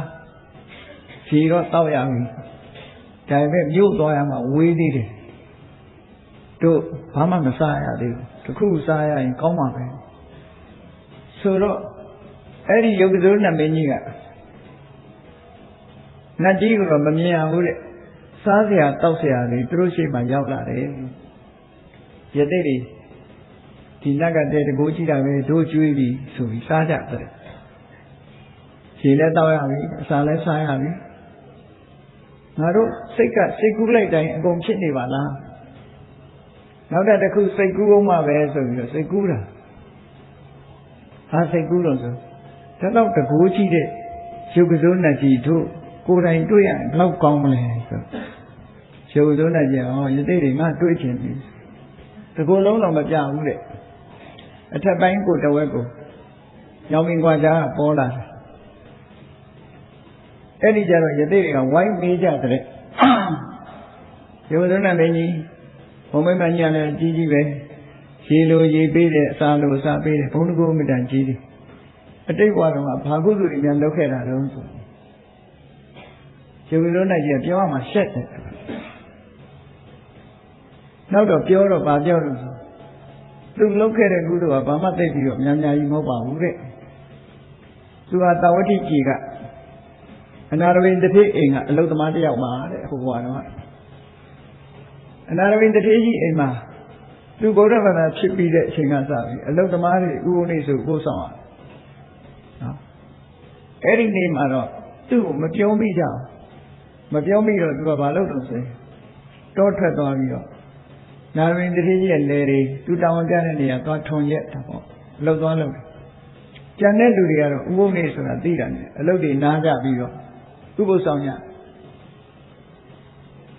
ဖြေတော့တောက်ရပြီဒါပေမဲ့မြို့သွားရမှာဝေးသေးတယ်တို့ဘာမှမစားရသေးဘူးတခုစားရရင်ကောင်းမှာပဲဆိုတော့အဲ့ဒီယုတ်ကစိုးနတ်မင်းကြီးကနတ်ကြီးကတော့မမြင်ရဘူးတဲ့စားစရာတောက်စရာတွေသူတို့ရှိမှရောက်လာတယ်ရတဲ့တွေဒီနတ်ကတဲ့တကိုးကြည့်တာပဲတို့ကျွေးပြီးဆိုပြီးစားကြတယ်ခြေလည်းတောက်ရပြီအစာလည်းစားရပြီငါတို့စိတ်ကစိတ်ကူးလိုက်တိုင်းအကုန်ဖြစ်နေပါလားနောက်တစ်ခုစိတ်ကူးအောင်မှပဲဆိုပြီးတော့စိတ်ကူးတာဟာစိတ်ကူးလို့ဆိုဒါတော့တကိုးကြည့်တဲ့ရုပ်ကစိုးနတ်ကြီးတို့ကိုယ်တိုင်တွေ့ရရင်ဘလောက်ကောင်းမလဲဆိုရုပ်ကစိုးနတ်ကြီးဟောယသိတွေငါတွေ့ချင်ပြီတကိုယ်လုံးတော့မပြဘူးတဲ့အထက်ပိုင်းကိုတဝက်ကိုရောင်မင်းကွာကြားပေါ်လာတယ်အဲ့ဒီကြတော့ယသိတွေကဝိုင်းမေးကြတဲ့ရုပ်ကစိုးနတ်မင်းကြီးဘုံမိမညာလည်းကြီးကြီးပဲရေလိုရေပေးတယ်အစာလိုအစာပေးတယ်ဘုံတကူမတန်ကြီးတယ်အတိတ်ဘဝတော့ဘာကုသိုလ်တွေများလုပ်ခဲ့တာတော့ဆိုရုပ်ကစိုးနတ်ကြီးကပြောမှရှက်တယ်နောက်တော့ပြောတော့ဗာပြောလို့ဆိုသူလုပ်ခဲ့တဲ့ကုသိုလ်ကဘာမှသိပြီးတော့များများကြီးမဟုတ်ပါဘူးတဲ့သူဟာတာဝတိကြီးကအနာရဝိတတိအိမ်ကအလုသမားတစ်ယောက်ပါတဲ့ဟိုဘဝတော့အနာရဝိတတိကြီးအိမ်မှာသူဗုဒ္ဓဘာသာဖြစ်ပြီးတဲ့အချိန်ကစပြီးအလုသမားတွေဥပုံနေဆိုပို့ဆောင်အောင်နော်အဲ့ဒီနေ့မှာတော့သူ့ကိုမပြုံးမိကြအောင်မပြုံးမိတော့သူကဘာလုပ်တော့ဆိုတောထွက်သွားပြီးတော့နာရဝိတတိကြီးရဲ့လေတွေသူတောင်းကြတဲ့နေရာသွားထုံရက်တာပေါ့လှုပ်သွားလို့ကျန်တဲ့လူတွေကတော့ဥပုံနေဆိုတာသိတာနဲ့အလုတွေနားကြပြီးတော့ဥပုသ်ဆောင်ကြ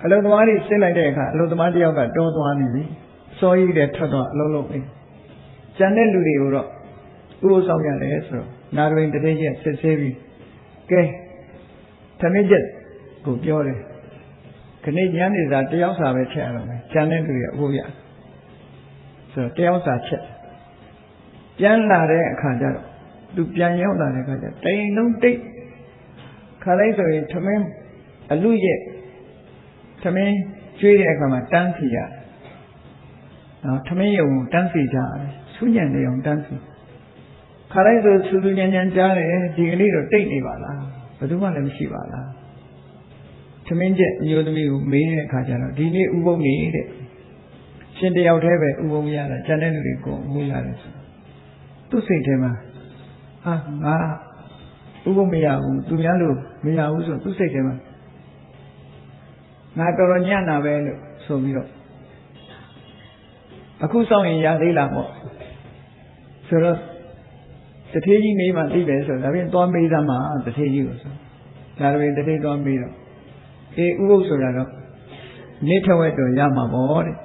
အလုသမားတွေဆင်းလိုက်တဲ့အခါအလုသမားတယောက်ကတောသွားနေပြီစောကြီးတဲ့ထွက်တော့အလုံးလုံးပဲကျန်တဲ့လူတွေကိုတော့ဥပုသ်ဆောင်ရတယ်ဆိုတော့နာရဝိတတိကြီးစစ်ဆေးပြီးကဲသမင်းချက်ကိုပြောတယ်ခဏညနေစာတယောက်စာပဲချက်ရတော့မယ်ကျန်တဲ့လူတွေအဖို့ရဆိုတော့တယောက်စာချက်ပြန်လာတဲ့အခါကျတော့သူပြန်ရောက်လာတဲ့အခါကျတိမ်လုံးတိတ်ခါလိုက်ဆိုရင်သမင်းအလူရဲ့သမင်းကျွေးတဲ့အခါမှာတန်းစီရနော်သမင်းရုံတန်းစီကြတယ်ဆူးညံနေအောင်တန်းစီခါလိုက်ဆိုဆူဆူညံညံကြားတယ်ဒီကနေ့တော့တိတ်နေပါလားဘယ်သူမှလည်းမရှိပါလားသမင်းချက်အမျိုးသမီးကိုမေးတဲ့အခါကျတော့ဒီနေ့ဥပုံနေတဲ့ရှင်တယောက်တည်းပဲဥပုံရတာကျန်တဲ့လူတွေကိုဥပုံရတယ်ဆိုသူ့စိတ်ထဲမှာဟာငါဥပုံမရဘူးသူများလို့မရဘူးဆိုသူ့စိတ်ထဲမှာငါတော်တော်ညံ့တာပဲလို့ဆိုပြီးတော့အခုစောင့်ရင်ရသေးလားပေါ့ဆိုတော့တထေးကြီးမေးမှသိတယ်ဆိုတော့ဒါပြင်သွားမေးသမှာတထေးကြီးကိုဆိုဒါပြင်တထေးသွားမေးတော့အေးဥပုပ်ဆိုတာတော့နေ့ထဝက်တော့ရမှာပေါ့တဲ့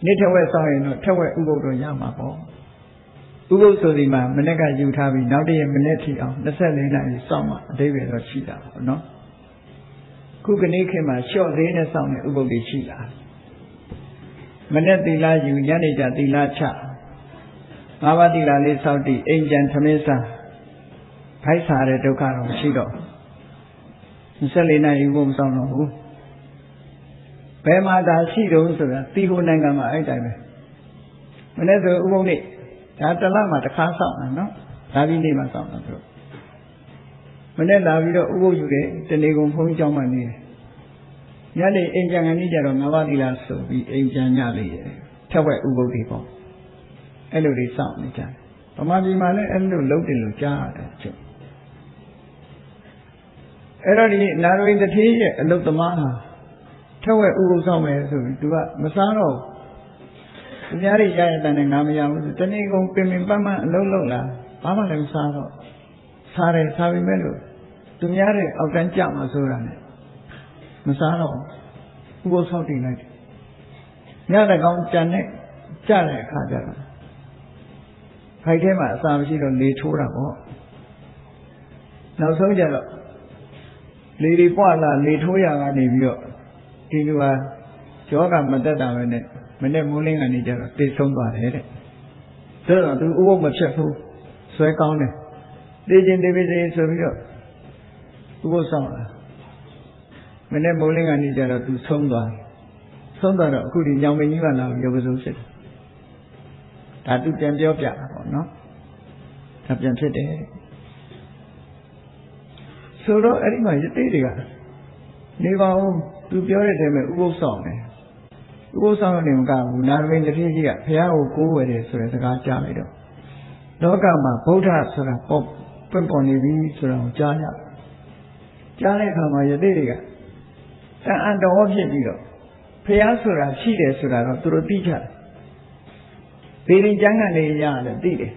နေ့ထဝက်စောင့်ရင်တော့ထဝက်ဥပုပ်တော့ရမှာပေါ့ဥပုပ်ဆိုဒီမှာမနေ့ကယူထားပြီးနောက်တည့်ရက်မနေ့ထိအောင်24နာရီစောင့်မှအဓိပ္ပာယ်တော့ရှိတာပေါ့နော်ခုကနေ့ခေတ်မှာလျှော့သေးနဲ့စောင့်တဲ့ဥပုပ်တွေရှိလာမနေ့သီလယူညနေကျသီလချငါးပါးသီလလေးစောင့်တည်အိမ်ကျန်သမင်းစားဖိုက်စားတဲ့ဒုက္ခတော့မရှိတော့24နာရီဥပုပ်မစောင့်တော့ဘူးဘယ်မှာသာရှိတုံးဆိုတာတီဟိုနိုင်ငံမှာအဲ့တိုင်းပဲမနေ့ဆိုဥပုပ်နေ့ဒါတစ်လမှာတစ်ခါစောင့်တာနော်ဒါပြီးနေ့မှာစောင့်တာသူမနေ့လာပြီးတော့ဥပုပ်ယူတယ်တနေ့ကုန်ဘုန်းကြီးကျောင်းမှာနေတယ်ညနေအိမ်ပြန်ကနေကြတော့ငါးပါးသီလဆိုပြီးအိမ်ပြန်ကြလေထက်ဝက်ဥပုပ်တွေပေါ့အဲ့လိုတွေစောင့်နေကြတယ်ဗမာပြည်မှာလည်းအဲ့လိုလုပ်တယ်လို့ကြားရတယ်ကျုပ်အဲ့တော့ဒီနာရဝိတတိရဲ့အလုသမားဟာထက်ဝက်ဥပုပ်ဆောင်မယ်ဆိုပြီးသူကမစားတော့သူများတွေရရတဲ့ငါမရဘူးဆိုတနေ့ကုန်ပင်ပင်ပန်းပန်းအလုံးလုံးလာဘာမှလည်းမစားတော့စားတယ်စားပြီးမဲ့လို့သူများတွေအောက်တန်းကြမှာဆိုတာနဲ့မစားတော့ဥပုပ်ဆောက်တည်လိုက်တယ်ညတဲ့ကောင်ကြံနဲ့ကြတဲ့အခါကျတော့ခိုက်ထဲမှာအစာမရှိတော့လေထိုးတာပေါ့နောက်ဆုံးကျတော့လေတွေပွားလာလေထိုးရကနေပြီးတော့ဒီလူဟာ ယောဂမတက်တာပဲနဲ့မနဲ့မိုးလင်းကနေကြတော့သိဆုံးသွားတယ်တဲ့ဆိုတော့သူဥပုပ်မဖြစ်ဘူးဆွဲကောင်းတယ်သိချင်းသိပါစေဆိုပြီးတော့ဥပုပ်ဆောင်လာမနဲ့မိုးလင်းကနေကြတော့သူဆုံးသွားတော့အခုဒီညောင်မင်းကြီးကလာပြီးရုပ်ပစိုးဖြစ်တယ်ဒါသူပြန်ပြောပြတာပေါ့နော်ဒါပြန်ဖြစ်တယ်ဆိုတော့အဲ့ဒီမှာယတိတွေကနေပါဦးသူပြောတဲ့တည်းမှာဥပုပ်ဆောင်တယ်ဥပုပ်ဆောင်နေမကဘူးနာမည်တစ်ထည့်ကြီးကဘုရားကိုကိုးဝယ်တယ်ဆိုတဲ့စကားကြားလိုက်တော့လောကမှာဗုဒ္ဓဆိုတာပေါ်နေပြီဆိုတာကိုကြားတဲ့အခါမှာယတိတွေကတန်အံတော်ဖြစ်ပြီးတော့ဘုရားဆိုတာရှိတယ်ဆိုတာတော့သူတို့သိကြတယ်ဒီရင်ကျမ်းကနေရတယ်သိတယ်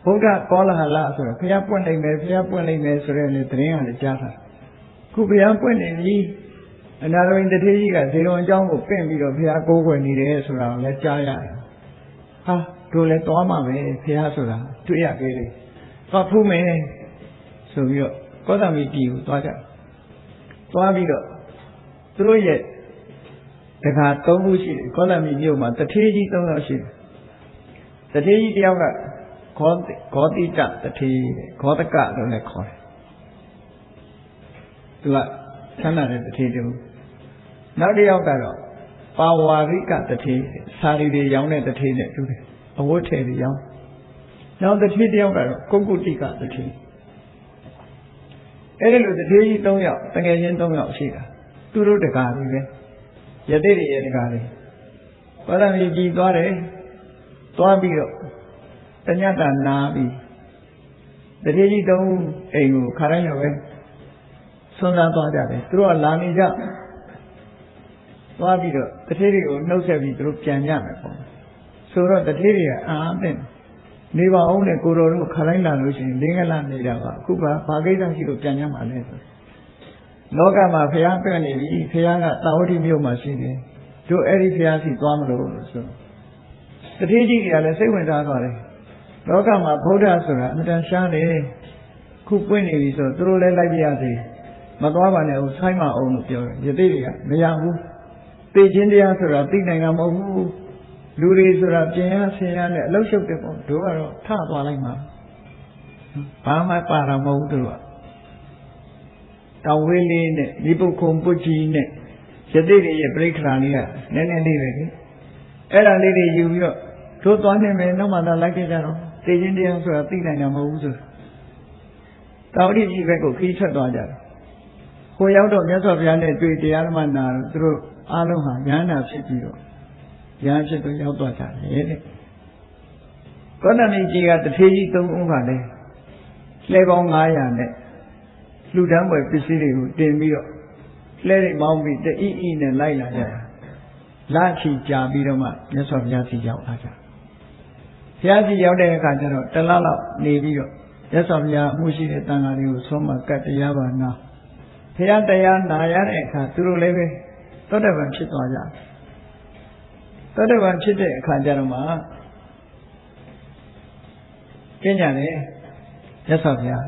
ဗုဒ္ဓကောလဟလဆိုတော့ဘုရားပွင့်နိုင်မယ်ဆိုတဲ့သတင်းကလည်းကြားတာခုဘုရားပွင့်နေပြီအနာတော်ရင်တထေးကြီးကဇေလွန်အကြောင်းကိုပင့်ပြီးတော့ဘုရားကိုးကွယ်နေတယ်ဆိုတာကိုလည်းကြားရတယ်ဟာတို့လည်းသွားမှာပဲဘုရားဆိုတာတွေ့ရခဲ့တယ်သွားဖူးမယ်ဆိုပြီးတော့ကောသမီပြည်ကိုသွားကြသွားပြီးတော့သူတို့ရဲ့တခါ၃ခုရှိတယ်ကောသမီမြို့မှာတထေးကြီး၃ယောက်ရှိတယ်တထေးကြီးတယောက်ကဂောတိတတထေးဂောတကလို့လည်းခေါ်တယ်သူကဆန္ဒတဲ့တထေးတူနောက်တစ်ယောက်ကတော့ပါဝါရိကတထေးစာရီတွေရောင်းတဲ့တထေးနဲ့တူတယ်အဝတ်ထည်တွေရောင်းနောက်တထေးတစ်ယောက်ကတော့ကုက္ကုတိကတထေးအဲ့ဒီလိုတထေးကြီး၃ယောက်တကယ်ချင်း၃ယောက်ရှိတာသူတို့တကားတွေပဲယတိတွေရဲ့တကားတွေဘာသာမြေကြီးသွားတယ်သွားပြီးတော့တညတာနာပြီးတထေးကြီး၃အိမ်ကိုခါတိုင်းလိုပဲဆွမ်းစားသွားကြတယ်သူတို့ကလာနေကြသွားပြီးတော့တထေးတွေကိုနှုတ်ဆက်ပြီးသူတို့ပြန်ကြမယ်ပေါ့ဆိုတော့တထေးတွေကအာအသင့်နေပါအောင်နဲ့ကိုတော်တို့ခါတိုင်းလာလို့ရှိရင်လင်းကလာနေတာပါအခုကဘာကိစ္စရှိလို့ပြန်ကြမှာလဲဆိုလောကမှာဘုရားပြည့်နေပြီဘုရားကတာဝတိမြို့မှာရှိတယ်တို့အဲ့ဒီဘုရားစီသွားမလို့ဆိုတထေးကြီးတွေကလည်းစိတ်ဝင်စားသွားတယ်လောကမှာဗုဒ္ဓဆိုတာအမှန်တန်ရှားတယ်ခုပွင့်နေပြီဆိုသူတို့လည်းလိုက်ပြရသေးမသွားပါနဲ့ဦးဆိုင်းမအောင်လို့ပြောတယ်ယသိတွေကမရဘူးသိချင်းတရားဆိုတာသိနိုင်တာမဟုတ်ဘူးလူတွေဆိုတာပြင်ရဆင်ရနဲ့အလုံးရှုပ်တယ်ပေါ့တို့ကတော့ထသွားလိုက်မှာဘာမှပါတာမဟုတ်ဘူးတို့ကတောင်ဝေးလေးနဲ့ဒီပုခုံပုတ်ကြီးနဲ့ယသိတွေရဲ့ပြိခရာလေးကနည်းနည်းလေးပဲလေအဲ့ဒါလေးတွေယူပြီးတော့တို့သွားနေမယ်နောက်မှသာလိုက်ကြကြတော့သိချင်းတရားဆိုတာသိနိုင်တာမဟုတ်ဘူးဆိုတောင်တိကြီးဘက်ကိုခီးထွက်သွားကြတယ်ကိုရောက်တော့မြတ်စွာဘုရားနဲ့တွေ့တရားဓမ္မနာသူတို့အားလုံးဟာဉာဏ်နာဖြစ်ပြီးတော့ဉာဏ်ဖြစ်တော့ရောက်သွားကြတယ်တဲ့ကောဏမင်းကြီးကတထေးကြီး၃ဦးကလည်းလှဲပေါင်း900နဲ့လူတန်းပွဲပစ္စည်းတွေကိုတင်ပြီးတော့လှဲတွေမောင်းပြီးတအီအီနဲ့လိုက်လာကြတာလာချီကြာပြီးတော့မှမြတ်စွာဘုရားစီရောက်လာကြဘုရားစီရောက်တဲ့အခါကျတော့တလလောက်နေပြီးတော့မြတ်စွာဘုရားအမှုရှိတဲ့တန်ဃာတွေကိုဆုံးမကတ်တရားပါနာဘုရားတရားနာရတဲ့အခါသူတို့လည်းပဲသောတပန်ဖြစ်သွားကြသောတပန်ဖြစ်တဲ့အခါကျတော့မှကျင့်ကြတယ်မြတ်စွာဘုရား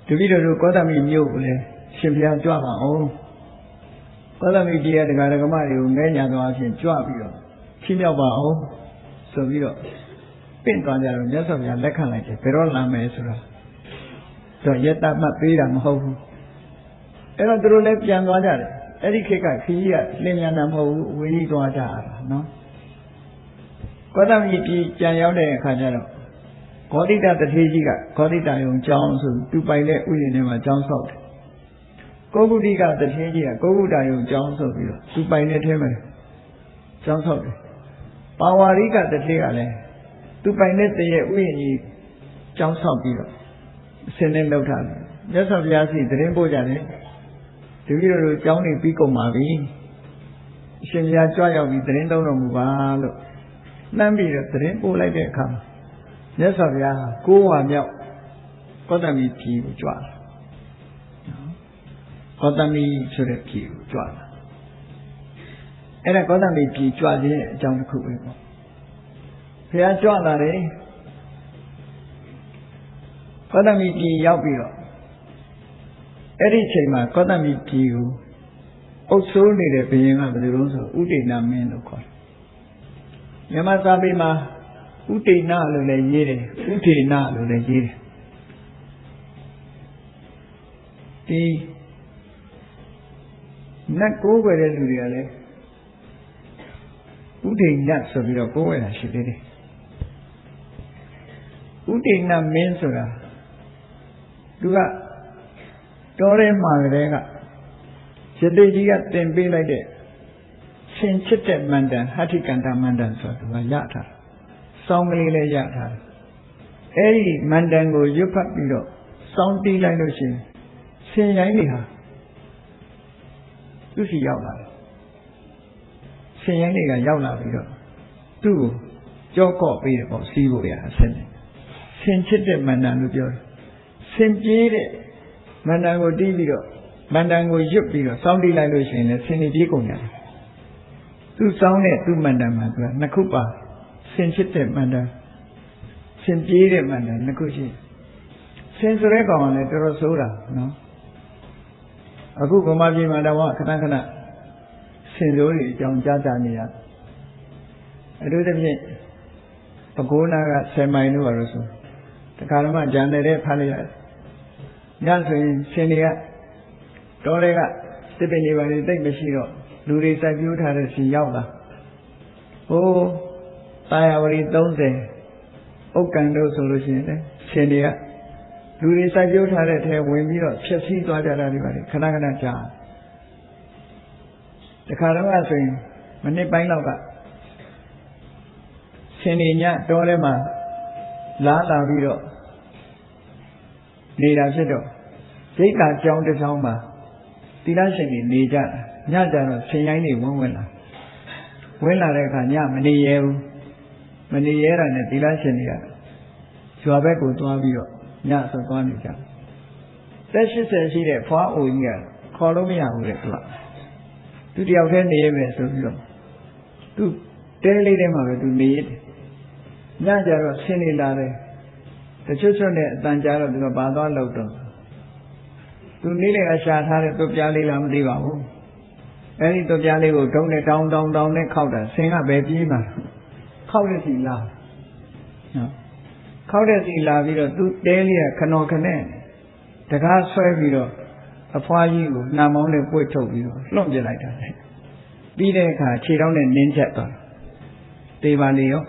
တပည့်တော်တို့ကောသမီမြို့ကိုလည်းရှင်ဘုရားကြွပါအောင်ကောသမီကြီးရဲ့တရားဓမ္မတွေကိုငဲညာသောအဖြစ်ကြွပြီးတော့ချီးမြှောက်ပါအောင်ဆိုပြီးတော့ပင့်သွားကြတော့မြတ်စွာဘုရားလက်ခံလိုက်တယ်ဘယ်တော့လာမယ်ဆိုတာတော့ယတမှတ်ပေးတာမဟုတ်ဘူးအဲ့တော့သူတို့လည်းပြန်သွားကြတယ်အဲ့ဒီခေတ်ကခကြီးကလင်းမြန်တာမဟုတ်ဘူးဝေးကြီးသွားကြတာနော်ကောသမီပြည်ပြန်ရောက်တဲ့အခါကျတော့ဂောတိတတထေးကြီးကဂောတိတယုံကျောင်းဆိုသူပိုင်တဲ့ဥယျာဉ်ထဲမှာကျောင်းဆောက်တယ်ကိုကုတိကတထေးကြီးကကိုကုတယုံကျောင်းဆိုပြီးတော့သူပိုင်တဲ့ထဲမှာကျောင်းဆောက်တယ်ပါဝါရိကတထေးကလည်းသူပိုင်တဲ့တရဲ့ဥယျာဉ်ကြီးကျောင်းဆောက်ပြီးတော့အစင်းနဲ့လှုပ်ထားတယ်မြတ်စွာဘုရားစီသတင်းပို့ကြတယ်ဒီလိုလိုကျောင်းနေပြီးကုန်ပါပြီအရှင်ဘုရားကြွရောက်ပြီးသတင်းသုံးတော်မူပါလို့နှမ်းပြီးတော့သတင်းပို့လိုက်တဲ့အခါမြတ်စွာဘုရား9ဝါမြောက်ကောသမီပြည်ကိုကြွလာကောသမီဆိုတဲ့ပြည်ကိုကြွလာအဲ့ဒါကောသမီပြည်ကြွခြင်းအကြောင်းတစ်ခုပဲပေါ့ဘုရားကြွလာတယ်ကောသမီပြည်ရောက်ပြီးတော့အဲ့ဒီချိန်မှာကောသမီပြည်ကို အုပ်စိုးနေတဲ့ဘုရင်ကဘယ်လိုလဲဆိုဥဒိဏမင်းလို့ခေါ်တယ်မြန်မာစာပေမှာဥဒိဏလို့လည်းရေးတယ်ဥဒိဏလို့လည်းရေးတယ်ဒီနတ်ကိုးကွယ်တဲ့လူတွေကလည်းဥဒိဏဆိုပြီးတော့ကိုးကွယ်တာရှိသေးတယ်ဥဒိဏမင်းဆိုတာသူကတော်ထဲမှာကလေးကရတေကြီးကတင်ပေးလိုက်တဲ့ရှင်ချစ်တဲ့မန္တန်ဟဋ္ဌိကန္တမန္တန်ဆိုတာသူကရထားစောင်းကလေးလည်းရထားအဲ့ဒီမန္တန်ကိုရွတ်ဖတ်ပြီးတော့စောင်းတီးလိုက်လို့ရှိရင်ရှင်ရိုင်းတွေဟာသူ့စီရောက်လာတယ်ရှင်ရိုင်းတွေကရောက်လာပြီးတော့သူ့ကိုကြောကော့ပေးတယ်ပေါ့စီးဖို့ရအဆင်နဲ့ရှင်ချစ်တဲ့မန္တန်လို့ပြောတယ်ရှင်ပြေးတဲ့မန္တန်ကိုတီးပြီးတော့မန္တန်ကိုရွတ်ပြီးတော့စောင်းတီးလိုက်လို့ရှိရင်လည်းရှင်နေပြေးကုန်ကြတယ်သူစောင်းတဲ့သူ့မန္တန်မှာသူကနှစ်ခုပါရှင်ချစ်တဲ့မန္တန်ရှင်ပြေးတဲ့မန္တန်နှစ်ခုရှိရှင်ဆိုတဲ့ကောင်ကလည်းတော်တော်ဆိုးတာနော်အခုဗမာပြည်မှာတော့ခဏခဏရှင်စိုးတွေအကြောင်းကြားကြနေရအထူးသဖြင့်ပဲခူးနာက10မိုင်လို့ပါလို့ဆိုတခါတော့မှဂျန်တယ်ဖတ်လိုက်ရတယ်ညဆိုရင်ရှင်တွေကတော်တွေကတစ်ပင်တွေပါနေတိတ်မရှိတော့လူတွေစိုက်ပျိုးထားတဲ့စီရောက်လာဟိုတာယာဝရီ30ဥက္ကံတို့ဆိုလို့ရှိရင်လည်းရှင်တွေကလူတွေစိုက်ပျိုးထားတဲ့ထဲဝင်ပြီးတော့ဖြစ်စည်းသွားကြတာတွေပါလေခဏခဏကြာတခါတော့ဆိုရင်မိနစ်ပိုင်းလောက်ကရှင်တွေညတော်ထဲမှာလားလာပြီးတော့နေတာဖြစ်တော့ဒိဋ္ဌာကျောင်းတစ်ကျောင်းမှာသီလရှင်တွေနေကြညကြတော့ရှင်ရိုင်းတွေဝင်လာတဲ့အခါညမနေရဲဘူးမနေရဲတာနဲ့သီလရှင်တွေကရွာဘက်ကိုသွားပြီးတော့ညဆိုသွားနေကြသက်80ရှိတဲ့ဖွားအိုကြီးကခေါ်လို့မရဘူးတဲ့သူတယောက်တည်းနေရမယ်ဆိုပြီးတော့သူတဲလေးထဲမှာပဲသူနေရတယ်ညကြတော့ဆင်းနေလာတယ်တချို့နဲ့အတန်ကြာတော့သူကဘာသွားလောက်တော့သူနေလေအရှာထားတဲ့သွပ်ပြားလေးလားမသိပါဘူးအဲဒီသွပ်ပြားလေးကိုတုံးနဲ့တောင်းနဲ့ခောက်တာဆင်းကပဲပြေးမှာခောက်ရစီလာနော်ခောက်တဲ့စီလာပြီးတော့သူတဲလေးကခနော်ခနဲ့တကားဆွဲပြီးတော့အဖွားကြီးကိုနှာမောင်းနဲ့ပွေ့ထုတ်ပြီးတော့လွန့်ပြလိုက်တာပြီးတဲ့အခါခြေထောက်နဲ့နင်းချက်သွားတေပါလေရော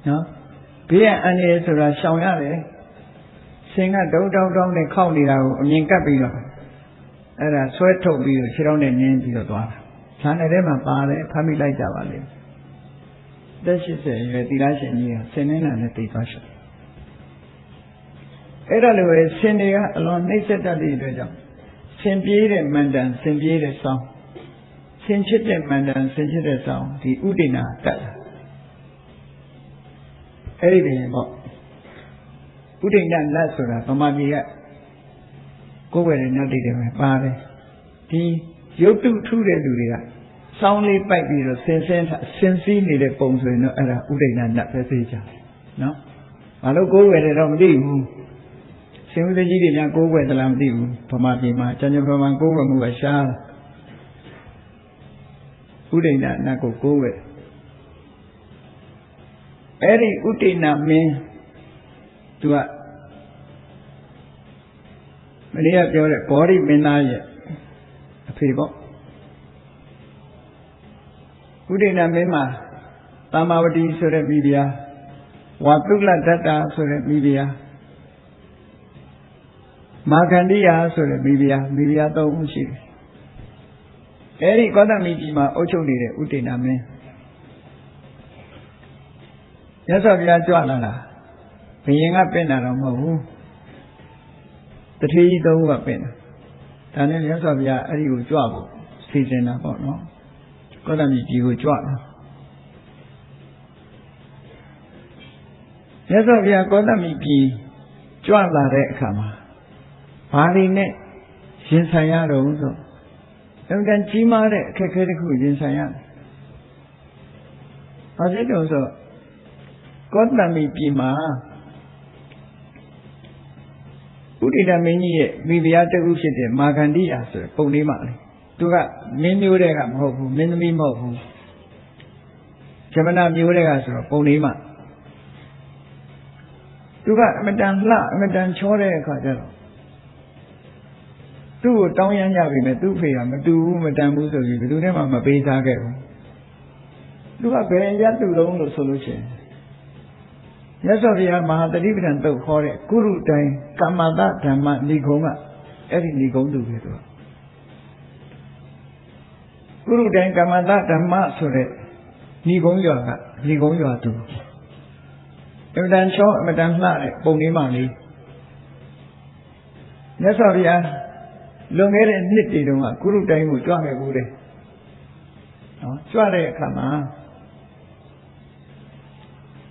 နော်ဘေးကအန္တရာယ်ဆိုတာရှောင်ရတယ်ရှင်ကတောင်းနဲ့ခောက်နေတာကိုအမြင်ကပ်ပြီးတော့အဲ့ဒါဆွဲထုတ်ပြီးတော့ခြေထောက်နဲ့နင်းပြီးတော့သွားတာခြံထဲမှာပါတယ်ဖမ်းမိလိုက်ကြပါလေသက်80ရွယ်သီလရှင်ကြီးကဆင်းနေတာနဲ့သိသွားရှင်အဲ့ဒါလိုပဲရှင်တွေကအလွန်နှိမ့်ဆက်တတ်တဲ့အတွက်ကြောင့်ရှင်ပြေးတဲ့မန္တန်ရှင်ပြေးတဲ့ဆောင်းရှင်ချစ်တဲ့မန္တန်ရှင်ချစ်တဲ့ဆောင်းဒီဥဒိဏတက်လာအဲ့ဒီပြင်ပေါ့ဥဒိဏနတ်ဆိုတာဗမာပြည်ကကိုယ်ဝယ်တဲ့နတ်တွေတွေပဲပါတယ်ဒီရုပ်တုထုတဲ့လူတွေကစောင်းလေးပိုက်ပြီးတော့ဆင်းစည်းနေတဲ့ပုံဆိုရင်တော့အဲ့ဒါဥဒိဏနတ်ပဲသိကြတယ်နော်ဘာလို့ကိုယ်ဝယ်တယ်တော့မသိဘူးရှင်ဦးကြီးတွေများကိုးကွယ်သလားမသိဘူးဗမာပြည်မှာကျန်ကျန်ဗမာကိုးကွယ်မှုကရှားဥဒိဏနတ်ကိုကိုးကွယ်အဲ့ဒီဥဒိဏမင်းသူကမနေ့ကပြောတဲ့ဂေါရိမင်းသားရဲ့အဖေပေါ့ဥဒိဏမင်းမှာသမ္မာဝတီဆိုတဲ့မိဖုရားဝါတုလဒတ္တာဆိုတဲ့မိဖုရားမာခန္တိယဆိုတဲ့မိဖုရား၃ဦးရှိတယ်အဲဒီကောသမိပြည်မှာအုပ်ချုပ်နေတဲ့ဥဒိဏမင်းမြတ်စွာဘုရားကြွလာတာဘုရင်ကပင့်တာတော့မဟုတ်ဘူးတထေးကြီး၃ဦးကပင့်တာဒါနဲ့မြတ်စွာဘုရားအဲ့ဒီကိုကြွဖို့စီစဉ်တာပေါ့နော်ကောသမိပြည်ကိုကြွလာမြတ်စွာဘုရားကောသမိပြည်ကြွလာတဲ့အခါမှာဘာတွေနဲ့ရင်ဆိုင်ရတော့ဆိုအမှန်တန်ကြီးမားတဲ့အခက်အခဲတစ်ခုရင်ဆိုင်ရတယ်။ဘာဖြစ်လို့ဆိုကောသမိပြည်မှာဥဒိဏမင်းကြီးရဲ့မိဖုရားတခုဖြစ်တဲ့မာခန္တိယဆိုတဲ့ပုံလေးမှလေ သူကမင်းမျိုးတဲ့ကမဟုတ်ဘူးမင်းသမီးမဟုတ်ဘူးဇမနာမျိုးတဲ့ကဆိုတော့ပုံလေးမှသူကအမတန်လှအမတန်ချောတဲ့အခါကျတော့သူ့ကိုတောင်းရမ်းကြပြီမဲ့သူ့ဖေကမတူဘူးမတန်ဘူးဆိုပြီးဘယ်သူနဲ့မှမပေးစားခဲ့ဘူးသူကဘယ်ရတူလုံးလို့ဆိုလို့ရှိရင်မြတ်စွာဘုရားမဟာတတိပဌံတုတ်ခေါ်တဲ့ကုရုတိုင်ကမ္မတဓမ္မဏိဂုံကအဲ့ဒီဏိဂုံသူပဲသူကုရုတိုင်ကမ္မတဓမ္မဆိုတဲ့ဏိဂုံရွာကဏိဂုံရွာသူအမတန်ချောအမတန်လှတဲ့ပုံလေးမှလေးမြတ်စွာဘုရားလွန်ခဲ့တဲ့နှစ်တည်းတုန်းကကုရုတိုင်ကိုကြွခဲ့ဘူးလေနော်ကြွတဲ့အခါမှာ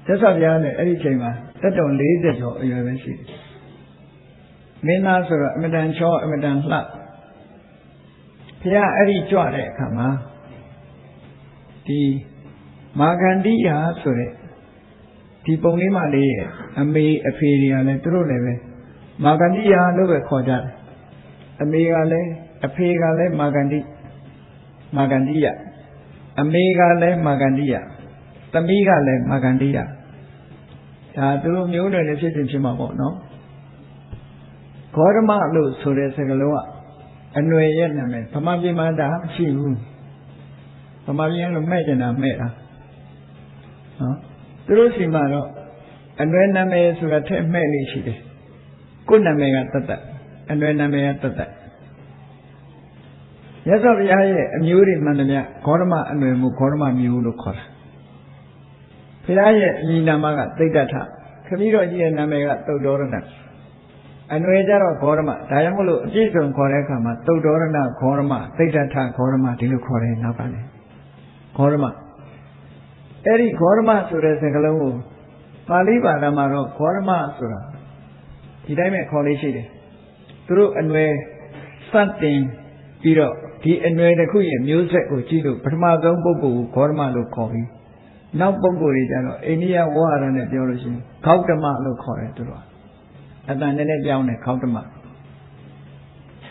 မြတ်စွာဘုရားနဲ့အဲ့ဒီချိန်မှာတက်တော်40ကျော်အရွယ်ပဲရှိတယ်မင်းသားဆိုတော့အမတန်ချောအမတန်လှဘုရားအဲ့ဒီကြွတဲ့အခါမှာဒီမာဂန္တိယာဆိုတဲ့ဒီပုံလေးမှလေးရဲ့အမေအဖေတွေကလည်းသူတို့လည်းပဲမာဂန္တိယာလို့ပဲခေါ်ကြတယ်အမေကလည်းအဖေကလည်းမာဂန္တိယအမေကလည်းမာဂန္တိယသမီးကလည်းမာဂန္တိယဒါသူတို့မျိုးနွယ်နဲ့ဖြစ်ဖြစ်မှာပေါ့နော်ဂေါရမလို့ဆိုတဲ့စကားလုံးကအနွယ်ရဲ့နာမည်ဗမာပြည်မှာဒါမရှိဘူးဗမာပြည်ကမဲ့ကျင်တာမဲ့တာနော်သူတို့စီမှာတော့အနွယ်နာမည်ဆိုတာထက်မဲ့လေးရှိတယ်ကိုယ်နာမည်ကတတ်အနွယ်နာမည်ကတတ်မြတ်စွာဘုရားရဲ့အမျိုးတွေမှန်သမျှဂေါရမအနွယ်မှုဂေါရမမျိုးလို့ခေါ်တာဘုရားရဲ့အမည်နာမကသိတ္တထခမည်းတော်ကြီးရဲ့နာမည်ကသုတ်တော်ရဏအနွယ်ကြတော့ဂေါရမဒါကြောင့်မလို့အပြည့်စုံခေါ်တဲ့အခါမှာသုတ်တော်ရဏဂေါရမသိတ္တထဂေါရမဒီလိုခေါ်တယ်နောက်ကလည်းဂေါရမအဲ့ဒီဂေါရမဆိုတဲ့စကားလုံးကိုပါဠိဘာသာမှာတော့ဂေါရမဆိုတာဒီတိုင်းပဲခေါ်လေးရှိတယ်သူတို့အနွယ်စတင်ပြီးတော့ဒီအနွယ်တစ်ခုရဲ့မျိုးဆက်ကိုကြည့်လို့ပထမဆုံးပုဂ္ဂိုလ်ကိုဂေါရမလို့ခေါ်ပြီးနောက်ပုဂ္ဂိုလ်တွေကျတော့အိန္ဒိယဝါရနဲ့ပြောလို့ရှိရင်ဂေါတမလို့ခေါ်တယ်သူတို့ကအတန်နဲ့ပြောင်းတယ်ဂေါတမ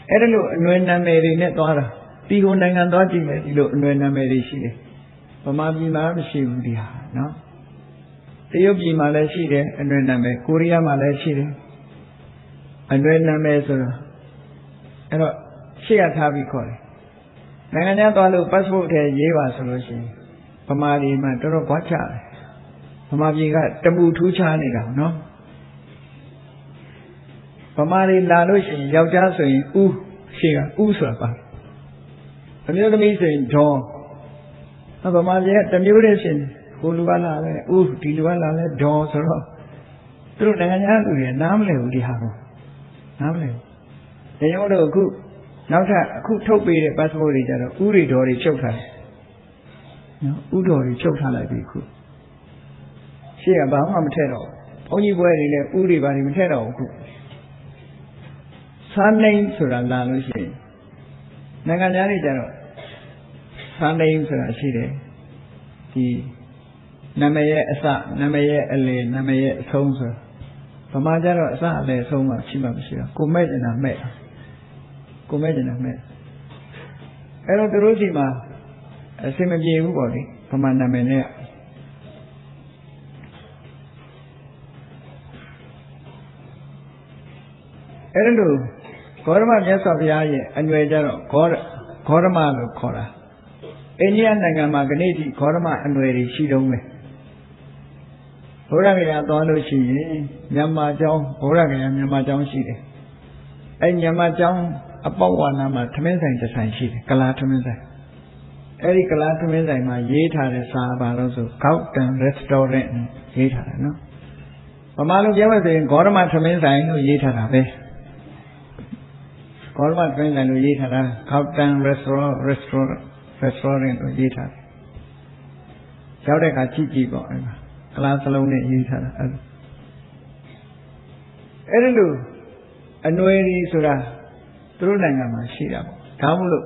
အဲ့ဒါလို့အနွယ်နာမည်တွေနဲ့သွားတာဒီဟိုနိုင်ငံသွားကြည့်မယ်ဒီလိုအနွယ်နာမည်တွေရှိတယ်ဗမာပြည်မှာမရှိဘူးဒီဟာနော်တရုတ်ပြည်မှာလည်းရှိတယ်အနွယ်နာမည်ကိုရီးယားမှာလည်းရှိတယ်အနွယ်နာမည်ဆိုတော့အဲ့တော့ရှေ့ရထားပြီးခေါ်တယ်နိုင်ငံခြားသွားလို့ passport ထဲရေးပါဆိုလို့ရှိရင်ဗမာပြည်မှာတော်တော်ကြွားချတယ်ဗမာပြည်ကတပူထူးခြားနေတာနော်ဗမာပြည်လာလို့ရှိရင်ယောက်ျားဆိုရင်ဦးရှေ့ကဦးဆိုတာပါအမျိုးသမီးဆိုရင်ဒေါ်ဗမာပြည်ကတမျိုးတည်းဖြစ်နေဟိုလူကလာလဲဦးဒီလူကလာလဲဒေါ်ဆိုတော့သူတို့နိုင်ငံခြားလူတွေနားမလည်ဘူးဒီဟာကိုနားမလည်ဘူးဒါကြောင့်လို့အခုနောက်ထပ်အခုထုတ်ပေးတဲ့ passport တွေကြတော့ဥရိတော်တွေချုပ်ထားတယ်နော်ဥတော်တွေချုပ်ထားလိုက်ပြီခုရှေ့ကဘာမှမထည့်တော့ဘုန်းကြီးပွဲတွေလည်းဥတွေဘာတွေမထည့်တော့ဘူးခုစာနှိမ်ဆိုတာလာလို့ရှိရင်နိုင်ငံသားတွေကြတော့စာနှိမ်ဆိုတာရှိတယ်ဒီနာမည်ရဲ့အစနာမည်ရဲ့အလယ်နာမည်ရဲ့အဆုံးဆိုဗမာကြတော့အစအလယ်အဆုံးမှရှိမှမရှိတော့ကိုမဲ့ကျင်တာမဲ့ကိုမဲ့ကျင်တာမဲ့အဲ့တော့သူတို့ဒီမှာအစင်မပြေဘူးပေါ့လေဗမာနာမည်နဲ့အဲ့ဒါလို့ဂေါရမမြတ်စွာဘုရားရဲ့အနွယ်ကြတော့ဂေါရမလို့ခေါ်တာအိန္ဒိယနိုင်ငံမှာခဏိတိဂေါရမအနွယ်တွေရှိတုံးပဲဘုရားကသွားလို့ရှိရင်မြန်မာကျောင်းဘုရားကမြန်မာကျောင်းရှိတယ်အဲ့မြန်မာကျောင်းအပေါက်ဝါနာမှာထမင်းဆိုင်တစ်ဆိုင်ရှိတယ်ကလာထမင်းဆိုင်အဲ့ဒီကလာထမင်းဆိုင်မှာရေးထားတဲ့စာပါလို့ဆို Gautam Restaurant ရေးထားတာနော်ဗမာလိုပြောမယ်ဆိုရင်ဂေါရမထမင်းဆိုင်လို့ရေးထားတာပဲဂေါရမထမင်းဆိုင်လို့ရေးထားတာ Gautam Restaurant လို့ရေးထားတယ်ရောက်တဲ့အခါကြည့်ကြည့်ပေါ့အဲ့မှာကလာစလုံးနဲ့ရေးထားတာအဲ့ဒီလိုအနွယ်ကြီးဆိုတာသူတို့နိုင်ငံမှာရှိတာပေါ့ဒါမှမဟုတ်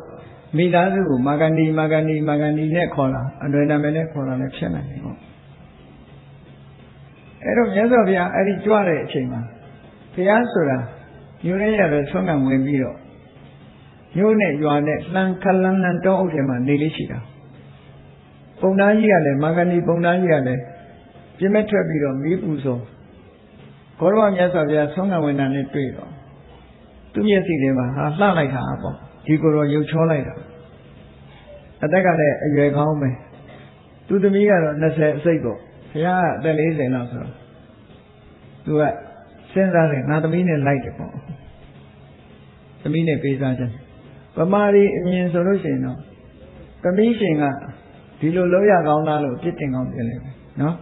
မိသားစုကိုမာဂန္ဒီနဲ့ခေါ်လာအနွယ်နာမည်နဲ့ခေါ်လာလည်းဖြစ်နိုင်တယ်ပေါ့အဲ့တော့မြတ်စွာဘုရားအဲ့ဒီကြွတဲ့အချိန်မှာဘုရားဆိုတာယူရဲရပဲဆွမ်းကံဝင်ပြီးတော့ မျိုးနဲ့ရွာနဲ့လှမ်းခလန်းလန်းတောအုပ်ထဲမှာနေလေးရှိတာပုံသားကြီးကလည်းမာဂဏီပုံသားကြီးကလည်းပြင်းမဲ့ထွက်ပြီးတော့မီးပူဆုံးဘောရမမြတ်စွာဘုရားဆုံးကဝန္တာနဲ့တွေ့တော့သူ့မျက်စိထဲမှာဟာလှလိုက်တာပေါ့ဒီကိုယ်တော်ရုပ်ချောလိုက်တာအသက်ကလည်းအရွယ်ကောင်းပဲသူသမီးကတော့20အစိတ်ပေါ့ဘုရားကအသက်40လောက်ဆိုတော့သူကစဉ်းစားတယ်ငါသမီးနဲ့လိုက်တယ်ပေါ့သမီးနဲ့ပေးစားခြင်းဗမာရီအမြင်ဆိုလို့ရှိရင်တော့သမီးရှင်ကဒီလိုလုံးရကောင်းလားလို့ပြစ်တင်ကောင်းပြင်လိုက်မယ်နော်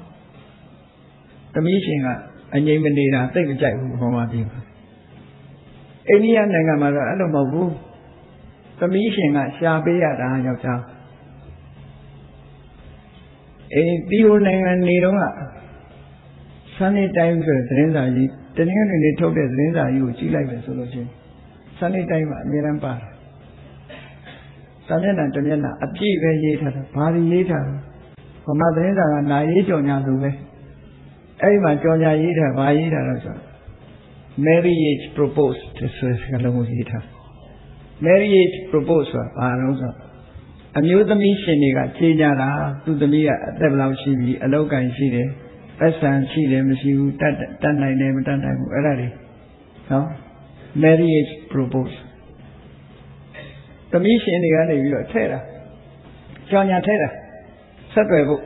သမီးရှင်ကအငြိမ်မနေတာသိမကြိုက်ဘူးဗမာပြည်မှာအိန္ဒိယနိုင်ငံမှာတော့အဲ့လိုမဟုတ်ဘူးသမီးရှင်ကရှာပေးရတာယောက်ျားဒီလိုနိုင်ငံနေတော့က Sunday Times ဆိုတဲ့သတင်းစာကြီးတနင်္ဂနွေနေ့ထုတ်တဲ့သတင်းစာကြီးကိုကြည့်လိုက်မယ်ဆိုလို့ရှိရင် Sunday Times မှာအများအားပါတယ်။စာမျက်နှာတစ်မျက်နှာအပြည့်ပဲရေးထားတာ။ဘာတွေရေးထားလဲ။ဗမာသတင်းစာကနာရေးကြော်ညာလိုပဲ။အဲ့ဒီမှာကြော်ညာရေးထားဘာရေးထားလို့ဆိုတော့ marriage proposed ဆိုတဲ့စကားလုံးကိုရေးထား။ marriage proposed ဆိုတာဘာလို့ဆိုတော့အမျိုးသမီးရှင်တွေကခြေကြတာသူသမီးကအသက်ဘယ်လောက်ရှိပြီအလောက်ကန်ရှိတယ်ပတ်စံရှိတယ်မရှိဘူးတတ်နိုင်တယ်မတတ်နိုင်ဘူးအဲ့ဒါတွေနော် marriage propose သမီးရှင်တွေကနေပြီးတော့ထဲတာကြောင်ညာထဲတာဆက်တွယ်ဖို့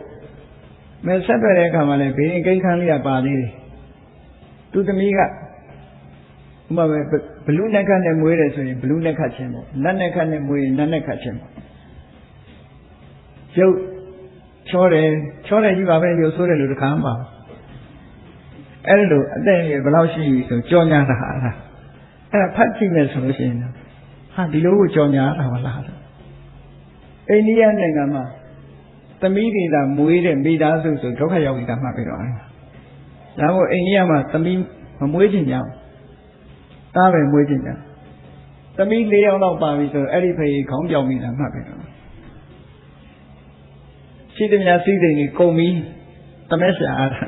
မဲဆက်တွယ်တဲ့အခါမှာလည်းဘေးရင်ကိန်းခန်းလေးကပါသေးတယ်သူသမီးကဥပမာဘလူးလက်ခတ်နဲ့မွေးတယ်ဆိုရင်ဘလူးလက်ခတ်ခြင်းပေါ့လက်နဲ့ခတ်နဲ့မွေးရင်လက်နဲ့ခတ်ခြင်းပေါ့ရုပ်ချောတယ်ကြီးပါပဲရုပ်ဆိုးတယ်လို့တခါမှမပါအဲ့လိုအသက်ကြီးဘယ်လောက်ရှိပြီဆိုကြော်ညာတာဟာအဲ့ဒါဖတ်ကြည့်မယ်ဆိုလို့ရှိရင်ဟာဒီလိုကိုကြော်ညာတာပါလားအိန္ဒိယနိုင်ငံမှာသမီးတွေသာမွေးတဲ့မိသားစုဆိုဒုက္ခရောက်ပြီးသားမှပြီးတော့ဒါမို့အိန္ဒိယမှာသမီးမမွေးချင်ကြဘူးသားပဲမွေးချင်ကြသမီး4 ယောက်လောက်ပါပြီဆိုအဲ့ဒီဖေးခေါင်းပြောင်ပြီးသားမှပြီးတော့ရှိတဲ့များစီးစိမ်ကြီးကုန်ပြီးသမက်ရှာအားတာ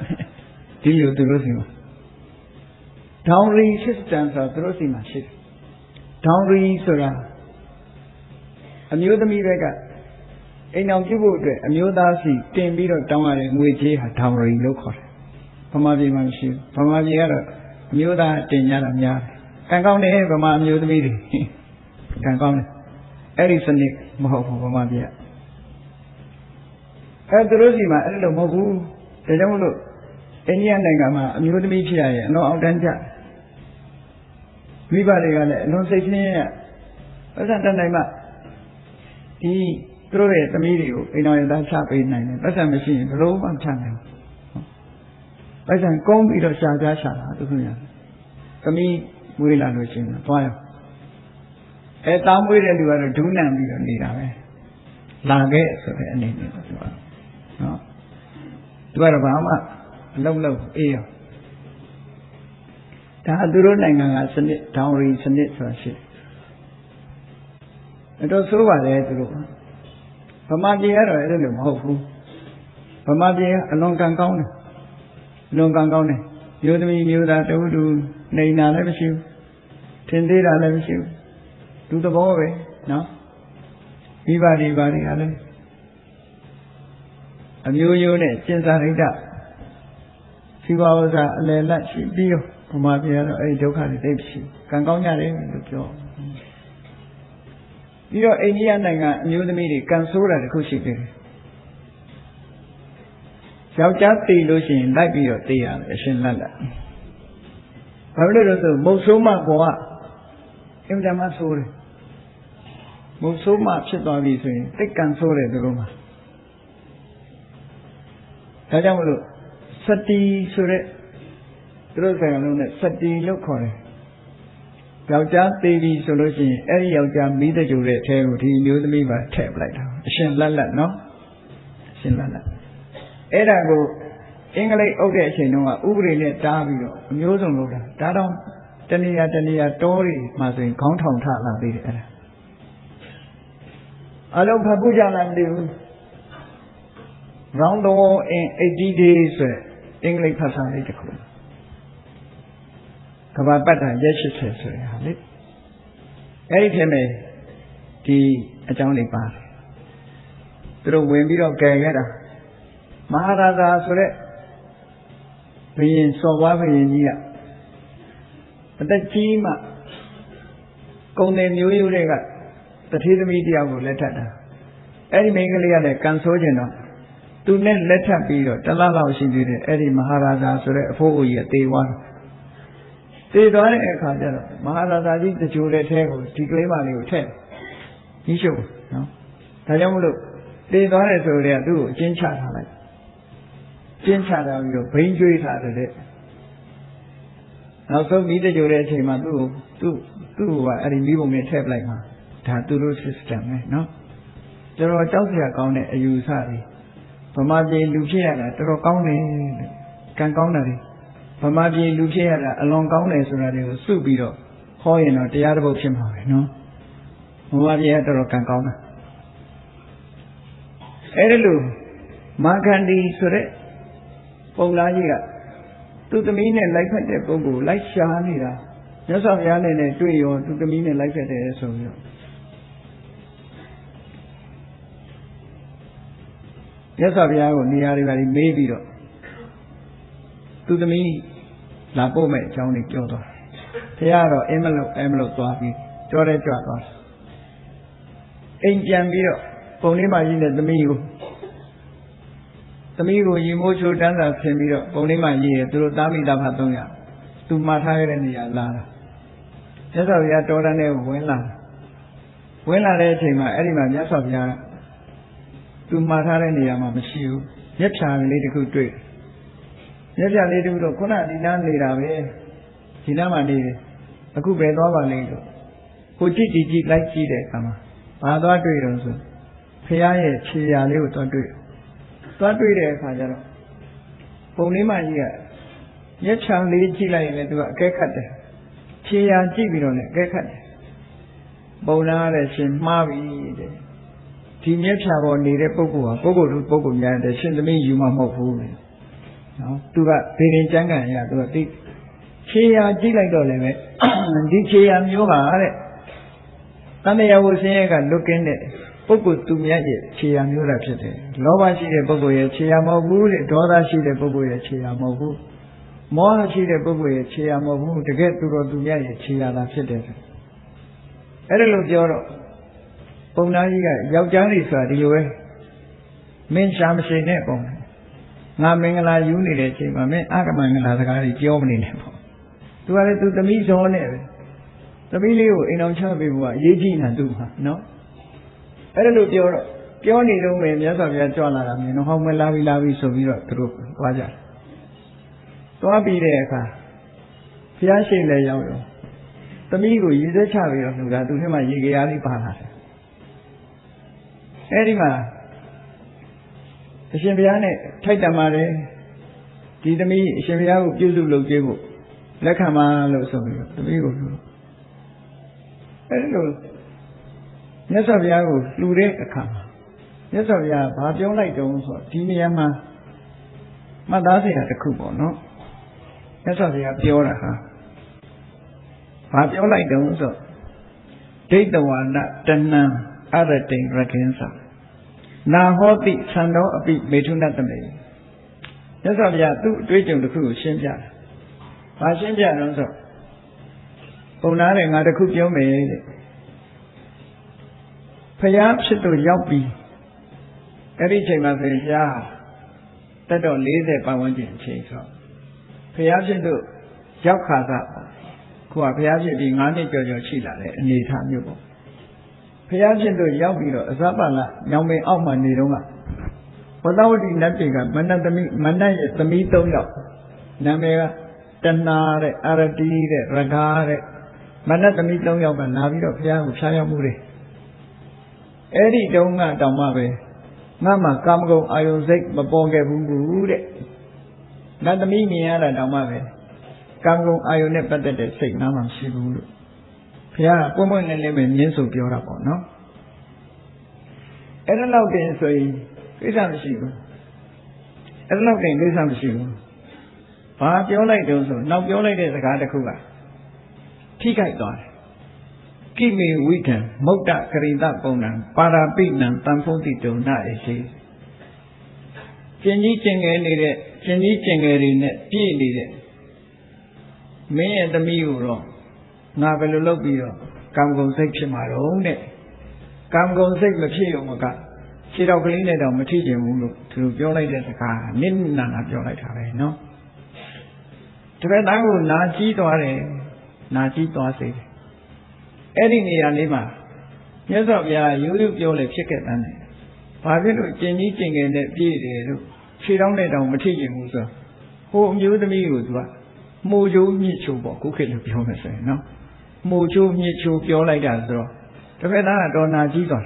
ဒီလိုသူတို့စီမှာ dowry system ဆိုတာသူတို့စီမှာရှိတယ် dowry ဆိုတာအမျိုးသမီးတွေကအိမ်အောင်ပြုဖို့အတွက်အမျိုးသားစီတင်ပြီးတော့တောင်းရတဲ့ငွေကြေးဟာ dowry လို့ခေါ်တယ်ဗမာပြည်မှာမရှိဘူးဗမာပြည်ကတော့အမျိုးသားတင်ကြတာများတယ်ကံကောင်းတယ်ဗမာအမျိုးသမီးတွေကံကောင်းတယ်အဲ့ဒီစနစ်မဟုတ်ဘူးဗမာပြည်ကသူတို့စီမှာအဲ့လိုမဟုတ်ဘူးဒါကြောင့်မလို့အိန္ဒိယနိုင်ငံမှာအမျိုးသမီးဖြစ်ရရင်အလွန်အောက်တန်းကျမိဘတွေကလည်းအလွန်စိတ်ဆင်းရဲပတ်စံတတ်နိုင်မှဒီသူတို့ရဲ့သမီးတွေကိုအိမ်တော်ရသားချပေးနိုင်တယ်ပတ်စံမရှိရင်ဘယ်လိုမှချနိုင်ဘူးပတ်စံကုန်းပြီးတော့ရှာကြရှာတာသူတို့ရသမီးမွေးလာလို့ရှိရင်သွားရတားမွေးတဲ့လူကတော့ဒူးနံပြီးတော့နေတာပဲလာခဲ့ဆိုတဲ့အနေနဲ့သူကနော်သူကတော့ဘာမှအလုံးအေးရောဒါသူတို့နိုင်ငံကစနစ် dowry စနစ်ဆိုတာရှိတယ်တော့ဆိုပါတယ်သူတို့ဗမာပြည်ကတော့အဲ့လိုမဟုတ်ဘူးဗမာပြည်ကအလွန်ကံကောင်းတယ်လွန်ကံကောင်းတယ်မျိုးသမီးမျိုးသားတူတူနေနာလည်းမရှိဘူးထင်သေးတာလည်းမရှိဘူးသူသဘောပဲနော်မိဘတွေဘာတွေကလည်းအမျိုးရိုးနဲ့ကျင်စာရိတ္တစီဝါဝဇ္ဇအလယ်လက်ရှိပြီးတော့ဗမာပြည်ကတော့အဲ့ဒီဒုက္ခတွေသိမရှိကံကောင်းကြတယ်လို့ပြောပြီးတော့အိန္ဒိယနိုင်ငံအမျိုးသမီးတွေကံဆိုးတာတစ်ခုရှိတယ်ယောက်ျားတည်လို့ရှိရင်လိုက်ပြီးတော့တည်ရတယ်အရှင်လက်ဘာလို့လဲဆိုမုတ်ဆိုးမဘောကအင်တမဆိုးတယ်မုတ်ဆိုးမဖြစ်သွားပြီဆိုရင်တိတ်ကံဆိုးတယ်သူတို့မှာဒါကြောင့်မလို့စတီဆိုတဲ့သူတို့ဆိုင်လုံးနဲ့စတီလို့ခေါ်တယ်ယောက်ျားသေးပြီဆိုလို့ရှိရင်အဲ့ဒီယောက်ျားမိတဲ့ကြိုတဲ့အထဲကိုဒီမျိုးသမီးပါထည့်ပလိုက်တာအရှင်လက်နော်အရှင်လက်အဲ့ဒါကိုအင်္ဂလိပ်အုပ်တဲ့အချိန်တုန်းကဥပဒေနဲ့တားပြီးတော့အမျိုးစုံလုပ်တာဒါတော့တဏှာတောတွေမှာဆိုရင်ခေါင်းထောင်ထလာသေးတယ်အဲ့ဒါအလုံးဖတ်ဖို့ကြလားမသိဘူးRound the world in 80 days ဆိုအင်္ဂလိပ်ဖတ်စာလေးတစ်ခုကဘာပတ်တာရက်80ဆိုရဟာလေအဲ့ဒီထဲမှာ ဒီအကြောင်းလေးပါတယ်သူတို့ဝင်ပြီးတော့ကယ်ခဲ့တာမဟာရာဇာဆိုတဲ့ဘုရင်စော်ဘွားဘုရင်ကြီးကအသက်ကြီးမှကုံတယ်မျိုးရိုးတွေကတထေးသမီးတယောက်ကိုလက်ထပ်တာအဲ့ဒီမိန်းကလေးကလည်းကန်ဆိုးကျင်တော့သူနဲ့လက်ထပ်ပြီးတော့တလလောက်ရှိသေးတယ်အဲ့ဒီမဟာရာဇာဆိုတဲ့အဖိုးအိုကြီးကတေသွားတဲ့အခါကျတော့မဟာရာဇာကြီးတကြိုတဲ့ထဲကိုဒီကလေးမလေးကိုထည့်ကြီးရှုပ်နော်ဒါကြောင့်မလို့တေသွားတယ်ဆိုတော့သူ့ကိုအကျဉ်းချထားလိုက်ကျဉ်းချထားပြီးတော့ဘိန်းကျွေးထားတဲ့နောက်ဆုံးမိတကြိုတဲ့အချိန်မှာသူ့ကိုကအဲ့ဒီမိဘုံနဲ့ထည့်ပလိုက်မှာဒါသူတို့ system ပဲနော်ကျွန်တော်ကြောက်စရာကောင်းတဲ့အယူဆတွေဗမာပြည်လူဖြစ်ရတာတော်တော်ကောင်းတယ်ကံကောင်းတာတွေဗမာပြည်လူဖြစ်ရတာအလွန်ကောင်းတယ်ဆိုတာတွေကိုစုပြီးတော့ဟောရင်တော့တရားတစ်ပုဒ်ဖြစ်မှာပဲနော်ဗမာပြည်ကတော်တော်ကံကောင်းတာအဲ့ဒီလိုမာခန္ဒီဆိုတဲ့ပုံလားကြီးကသူ့သမီးနဲ့လိုက်ဖက်တဲ့ပုဂ္ဂိုလ်လိုက်ရှာနေတာမြတ်စွာဘုရားနဲ့တွေ့ရောသူ့သမီးနဲ့လိုက်ဖက်တယ်ဆိုပြီးတော့မြတ်စွာဘုရားကိုနေရာတွေပါမေးပြီးတော့သူသမီးလာပို့မဲ့အကြောင်းတွေပြောသွားဘုရားကတော့အင်းမလို့သွားပြီးကြောတဲ့ကြွသွားအိမ်ပြန်ပြီးတော့ပုံလေးမှကြီးတဲ့သမီးကိုရေမိုးချိုတန်းစာဆင်ပြီးတော့ပုံလေးမှရေးရသူတို့သားမိသားဖ300သူမှားထားခဲ့တဲ့နေရာလာတာမြတ်စွာဘုရားတော်တန်းနဲ့ဝင်လာတဲ့အချိန်မှာအဲ့ဒီမှာမြတ်စွာဘုရားသူမှားထားတဲ့နေရာမှာမရှိဘူးမျက်ဖြာလေးတစ်ခုတွေ့မျက်ဖြာလေးတစ်ခုတော့ခုနဒီနားနေတာပဲဒီနားမှာနေတယ်အခုပဲသွားပါလိမ့်လို့ကိုကြည့်လိုက်ကြည့်တဲ့အခါမှာဘာသွားတွေ့တော့ဆိုဖះရဲ့ခြေရာလေးကိုသွားတွေ့တဲ့အခါကျတော့ပုံလေးမကြီးကမျက်ဖြာလေးကြည့်လိုက်ရင်လည်းသူကအကဲခတ်တယ်ခြေရာကြည့်ပြီးတော့လည်းအကဲခတ်တယ်ပုံနာရတဲ့ရှင်မှားပြီတဲ့ဒီမျက်ဖြာပေါ်နေတဲ့ပုဂ္ဂိုလ်ဟာပုဂ္ဂိုလ်များတဲ့ရှင်သမီးယူမှာမဟုတ်ဘူးလေနော်သူကဘေရင်ကျမ်းကန်ရသူကဒီခြေရာကြည့်လိုက်တော့လည်းပဲဒီခြေရာမျိုးဟာတဲ့တဏှာဝဆင်းရဲကလွတ်ကင်းတဲ့ပုဂ္ဂိုလ်သူမြတ်ရဲ့ခြေရာမျိုးတာဖြစ်တယ်လောဘရှိတဲ့ပုဂ္ဂိုလ်ရဲ့ခြေရာမဟုတ်ဘူးတဲ့ဒေါသရှိတဲ့ပုဂ္ဂိုလ်ရဲ့ခြေရာမဟုတ်ဘူးမောဟရှိတဲ့ပုဂ္ဂိုလ်ရဲ့ခြေရာမဟုတ်ဘူးတကယ်သူတော်သူမြတ်ရဲ့ခြေရာသာဖြစ်တယ်အဲ့ဒါလို့ပြောတော့ပုံနာကြီးကယောက်ျားလေးဆိုတာဒီလိုပဲမင်းရှာမရှိနဲ့ပုံငါမင်္ဂလာယူနေတဲ့အချိန်မှာမင်းအကမင်္ဂလာစကားကြီးပြောမနေနဲ့ပေါ့သူကလည်းသူသမီးဇောနဲ့ပဲသမီးလေးကိုအိမ်အောင်ချပေးဖို့ကအရေးကြီးတာသူ့မှာနော်အဲ့ဒါလို့ပြောနေတော့မယ်မြတ်စွာဘုရားကြွလာတာမြင်တော့ဟောင်းမလာပြီဆိုပြီးတော့သူတို့သွားကြတယ်သွားပြီးတဲ့အခါဘုရားရှိခိုးရောက်ရောသမီးကိုရေစက်ချပြီးတော့လှူတာသူထဲမှာရေကြရာလေးပါလာတယ်အဲ့ဒီမှာအရှင်ဘုရားနဲ့ထိုက်တံပါတယ်ဒီသမီးအရှင်ဘုရားကိုပြုစုလုပ်ပေးဖို့လက်ခံပါလို့ဆိုပြီးတော့သမီးကိုလှူအဲ့ဒီလိုမြတ်စွာဘုရားကိုလှူတဲ့အခါမှာမြတ်စွာဘုရားဘာပြောလိုက်တုံးဆိုတော့ဒီနေရာမှာမှတ်သားစရာတစ်ခုပေါ့နော်မြတ်စွာဘုရားပြောတာဟာဘာပြောလိုက်တုံးဆိုဒိဋ္ဌဝါဒတဏံအရတိရကင်းစာနာဟောတိသံတော်အပိမေထုနတမေမြတ်စွာဘုရားသူ့အတွေ့အကြုံတစ်ခုကိုရှင်းပြတယ်။ဘာရှင်းပြတော့ဆိုပုံနာနဲ့ငါတစ်ခုပြောမယ်တဲ့ဖယားဖြစ်သူရောက်ပြီးအဲ့ဒီချိန်မှာဆိုရင်ဘုရားတက်တော့40ပတ်ဝန်းကျင်အချိန်ဆိုဘုရားဖြစ်သူရောက်ခါသာခုကဘုရားဖြစ်ပြီး9နှစ်ကျော်ရှိလာတဲ့အနေအထားမျိုးပေါ့ဘုရားဖြစ်သူရောက်ပြီးတော့အဇပလညောင်ပင်အောက်မှာနေတော့ကဝသဝတိနတ်တွေကမနတ်ရဲ့သမီး3ယောက်နာမည်ကတဏှာတဲ့အရတိတဲ့ရဂါတဲ့မနတ်သမီး3ယောက်ကလာပြီးတော့ဘုရားကိုဖျားရောက်မှုတယ်အဲ့ဒီတုန်းကတောင်မှပဲငါမှကာမဂုဏ်အာယုစိတ်မပေါ်ခဲ့ဘူးတဲ့နတ်သမီးမြင်ရတာတောင်မှပဲကာမဂုဏ်အာယုနဲ့ပတ်သက်တဲ့စိတ်ငါမှမရှိဘူးလို့ဘုရားကပွင့်ပွင့်လင်းလင်းပဲမြင်ဆိုပြောတာပေါ့နော်အဲ့ဒါလောက်တင်ဆိုရင်ကိစ္စမရှိဘူးအဲ့ဒါလောက်တင်ကိစ္စမရှိဘူးဘာပြောလိုက်တုံးဆိုနောက်ပြောလိုက်တဲ့စကားတစ်ခုကထိခိုက်သွားတယ် ကိမေဝိထံမုဒ္ဒကရိတပုံနံပါရာပိနံတံဖုန်တိတုံနာအရှိကျင်ကြီးကျင်ငယ်နေတဲ့ကျင်ကြီးကျင်ငယ်တွေနဲ့ပြည့်နေတဲ့မင်းရဲ့သမီးကိုတော့ငါဘယ်လိုလုပ်ပြီးတော့ကံကုန်စိတ်ဖြစ်မှာတော့တဲ့ကံကုန်စိတ်မဖြစ်ရုံကခြေတော်ကလေးနဲ့တော့မထိကျင်ဘူးလို့သူတို့ပြောလိုက်တဲ့စကားနင်းနာနာပြောလိုက်တာပဲနော်တပည့်သားကိုနာကြီးသွားတယ်နာကြီးသွားစေတယ်အဲ့ဒီနေရာလေးမှာမြတ်စွာဘုရားရိုးရိုးပြောလေဖြစ်ခဲ့တယ်ဘာဖြစ်လို့ကျင်ကြီးကျင်ငယ်နဲ့ပြည့်တယ်လို့ခြေတော်နဲ့တော့မထိကျင်ဘူးဆိုဟိုအမျိုးသမီးကိုသူကမှုချိုးမြစ်ချိုးပေါ့ခုခေတ်လိုပြောမယ်ဆိုရင်နော်မှုချိုးမြစ်ချိုးပြောလိုက်တာဆိုတော့တပည့်သားကတော့နာကြီးသွား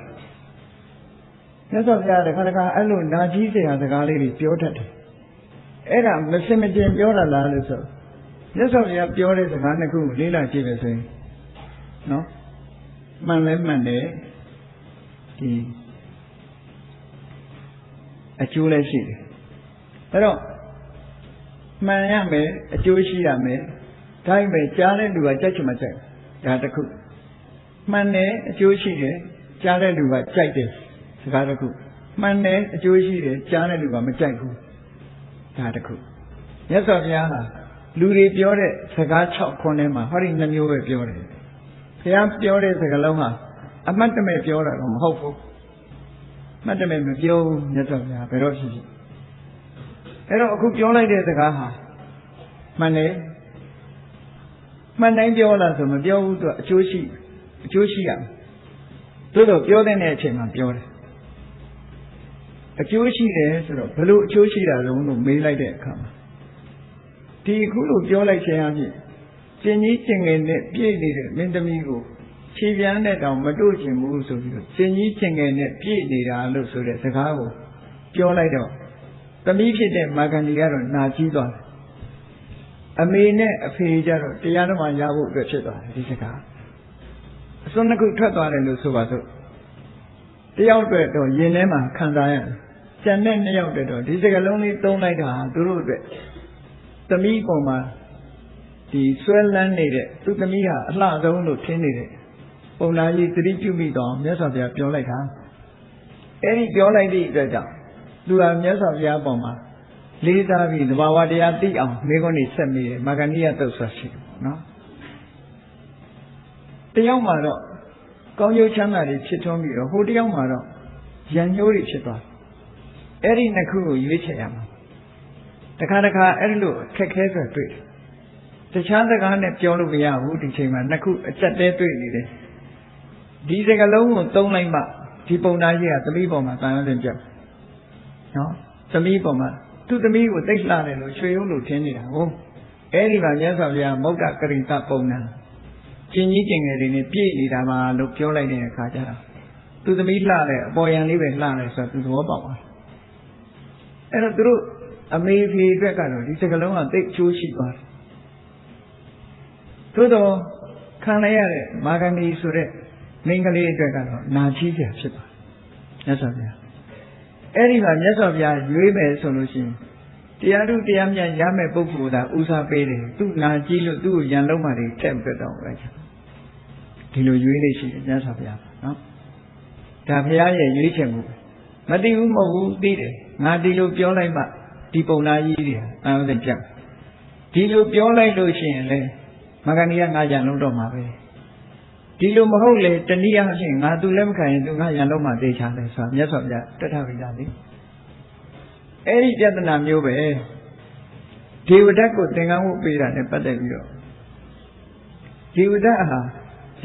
မြတ်စွာဘုရားတခါတခါအဲ့လိုနာကြီးစရာစကားလေးတွေပြောတတ်တယ်အဲ့ဒါမစင်မကျင်ပြောတာလားလို့ဆိုမြတ်စွာဘုရားပြောတဲ့စကားနှစ်ခုကိုလေးလာကြည့်ပဲဆိုရင်နော်မှန်လဲမှန်တယ်ဒီအကျိုးလည်းရှိတယ်အဲ့တော့မှန်ရမယ်အကျိုးရှိရမယ်ဒါပေမဲ့ကြားတဲ့လူကကြိုက်ချင်မှကြိုက်ဒါတစ်ခုမှန်တယ်အကျိုးရှိတယ်ကြားတဲ့လူကကြိုက်တယ်စကားတစ်ခုမှန်တယ်အကျိုးရှိတယ်ကြားတဲ့လူကမကြိုက်ဘူးဒါတစ်ခုမြတ်စွာဘုရားဟာလူတွေပြောတဲ့စကား6ခုထဲမှာဟောဒီ2မျိုးပဲပြောတယ်ဘုရားပြောတဲ့စကားလုံးဟာအမှတ်တမဲ့ပြောတာတော့မဟုတ်ဘူးမှတ်တမဲ့မပြောဘူးမြတ်စွာဘုရားဘယ်တော့ဖြစ်ဖြစ်အဲ့တော့အခုပြောလိုက်တဲ့စကားဟာမှန်တယ်မှန်တိုင်းပြောလားဆိုမပြောဘူးသူကအကျိုးရှိရမယ်သို့တော့ပြောတဲ့အချိန်မှာပြောတယ်အကျိုးရှိတယ်ဆိုတော့ဘယ်လိုအကျိုးရှိတာလဲလို့မေးလိုက်တဲ့အခါမှာဒီခုလိုပြောလိုက်ခြင်းအပြင်ကျင်ကြီးကျင်ငယ်နဲ့ပြည့်နေတဲ့မင်းသမီးကိုခြေပြန်နဲ့တောင်မတို့ချင်ဘူးဆိုပြီးတော့ကျင်ကြီးကျင်ငယ်နဲ့ပြည့်နေတာလို့ဆိုတဲ့စကားကိုပြောလိုက်တော့သမီးဖြစ်တဲ့မာဂန္ဒီကတော့နာကြီးသွားတယ်အမေနဲ့အဖေကျတော့တရားဓမ္မရဖို့အတွက်ဖြစ်သွားတယ်ဒီစကားအစွန်းတစ်ခုထွက်သွားတယ်လို့ဆိုပါစို့တယောက်အတွက်တော့ယင်ထဲမှာခံစားရတယ်ကျန်တဲ့2ယောက်အတွက်တော့ဒီစကားလုံးလေးသုံးလိုက်တာသူတို့အတွက်သမီးပေါ်မှာဒီဆွဲလန်းနေတဲ့သူသမီးဟာအလှဆုံးလို့ထင်နေတဲ့ပုံနာကြီးသတိပြုမိတော့မြတ်စွာဘုရားပြောလိုက်တာအဲ့ဒီပြောလိုက်တဲ့အတွက်ကြောင့်သူကမြတ်စွာဘုရားပေါ်မှာလေးစားပြီးသဘာဝတရားသိအောင်မိခွန်းနေဆက်မိတယ်မာဂန္ဒီယသုတ်ဆိုရှိတယ်နော်တယောက်မှာတော့ကောင်းကျိုးချမ်းသာတွေဖြစ်ထွန်းပြီးတော့ဟိုတယောက်မှာတော့ရန်ညှိုးတွေဖြစ်သွားအဲ့ဒီနှစ်ခုကိုရွေးချယ်ရမှာတခါတခါအဲ့လိုခက်ခဲဆိုတွေ့တယ်တခြားစကားနဲ့ပြောလို့မရဘူးဒီချိန်မှာနှစ်ခုအကျက်တဲတွေ့နေတယ်ဒီစကားလုံးကိုသုံးလိုက်မှဒီပုံသားကြီးကသမီးပေါ်မှာတန်ရုံးတင်ပြနော်သမီးပေါ်မှာသူ့သမီးကိုသိလှတယ်လို့ရွှေရုံးလို့ထင်နေတာဟုတ်အဲ့ဒီမှာမြတ်စွာဘုရားမုဒ္ဒကရိတပုံနံကျင်ကြီးကျင်ငယ်တွေနဲ့ပြည့်နေတာပါလို့ပြောလိုက်တဲ့အခါကျတော့သူသမီးလှတယ်အပေါ်ယံလေးပဲလှတယ်ဆိုတော့သူသဘောပေါက်သွားအဲ့တော့သူတို့အမေဖေအတွက်ကတော့ဒီစကလုံးကသိအကျိုးရှိသွားတယ်သို့တော့ခံလိုက်ရတဲ့မာဂန္ဒီဆိုတဲ့မိန်းကလေးအတွက်ကတော့နာချီးစရာဖြစ်သွားမြတ်စွာဘုရားအဲ့ဒီမှာမြတ်စွာဘုရားရွေးမယ်ဆိုလို့ရှိရင်တရားထုတရားမြတ်ရမယ်ပုဂ္ဂိုလ်သာဦးစားပေးတယ်သူ့နာကြည့်လို့သူ့ကိုရန်လုံးမှတွေထက်ပြတော့ပဲဒီလိုရွေးလေးရှိတယ်မြတ်စွာဘုရားနော်ဒါဘုရားရဲ့ရွေးချယ်မှုပဲမသိဘူးမဟုတ်ဘူးသိတယ်ငါဒီလိုပြောလိုက်မှဒီပုံနာကြီးတွေအာရုံပြတ်ဒီလိုပြောလိုက်လို့ရှိရင်လေမဂ္ဂဏီကငါရန်လုံးတော့မှာပဲဒီလိုမဟုတ်လေတနည်းအားဖြင့်ငါသူလည်းမခံရင်သူငါရန်လုံးမှသိချတယ်ဆိုတာမြတ်စွာဘုရားတထဝိဒလေအဲ့ဒီပြဿနာမျိုးပဲဒေဝဒတ်ကိုသင်္ကန်းဝတ်ပေးတာနဲ့ပတ်သက်ပြီးတော့ဒေဝဒတ်ဟာ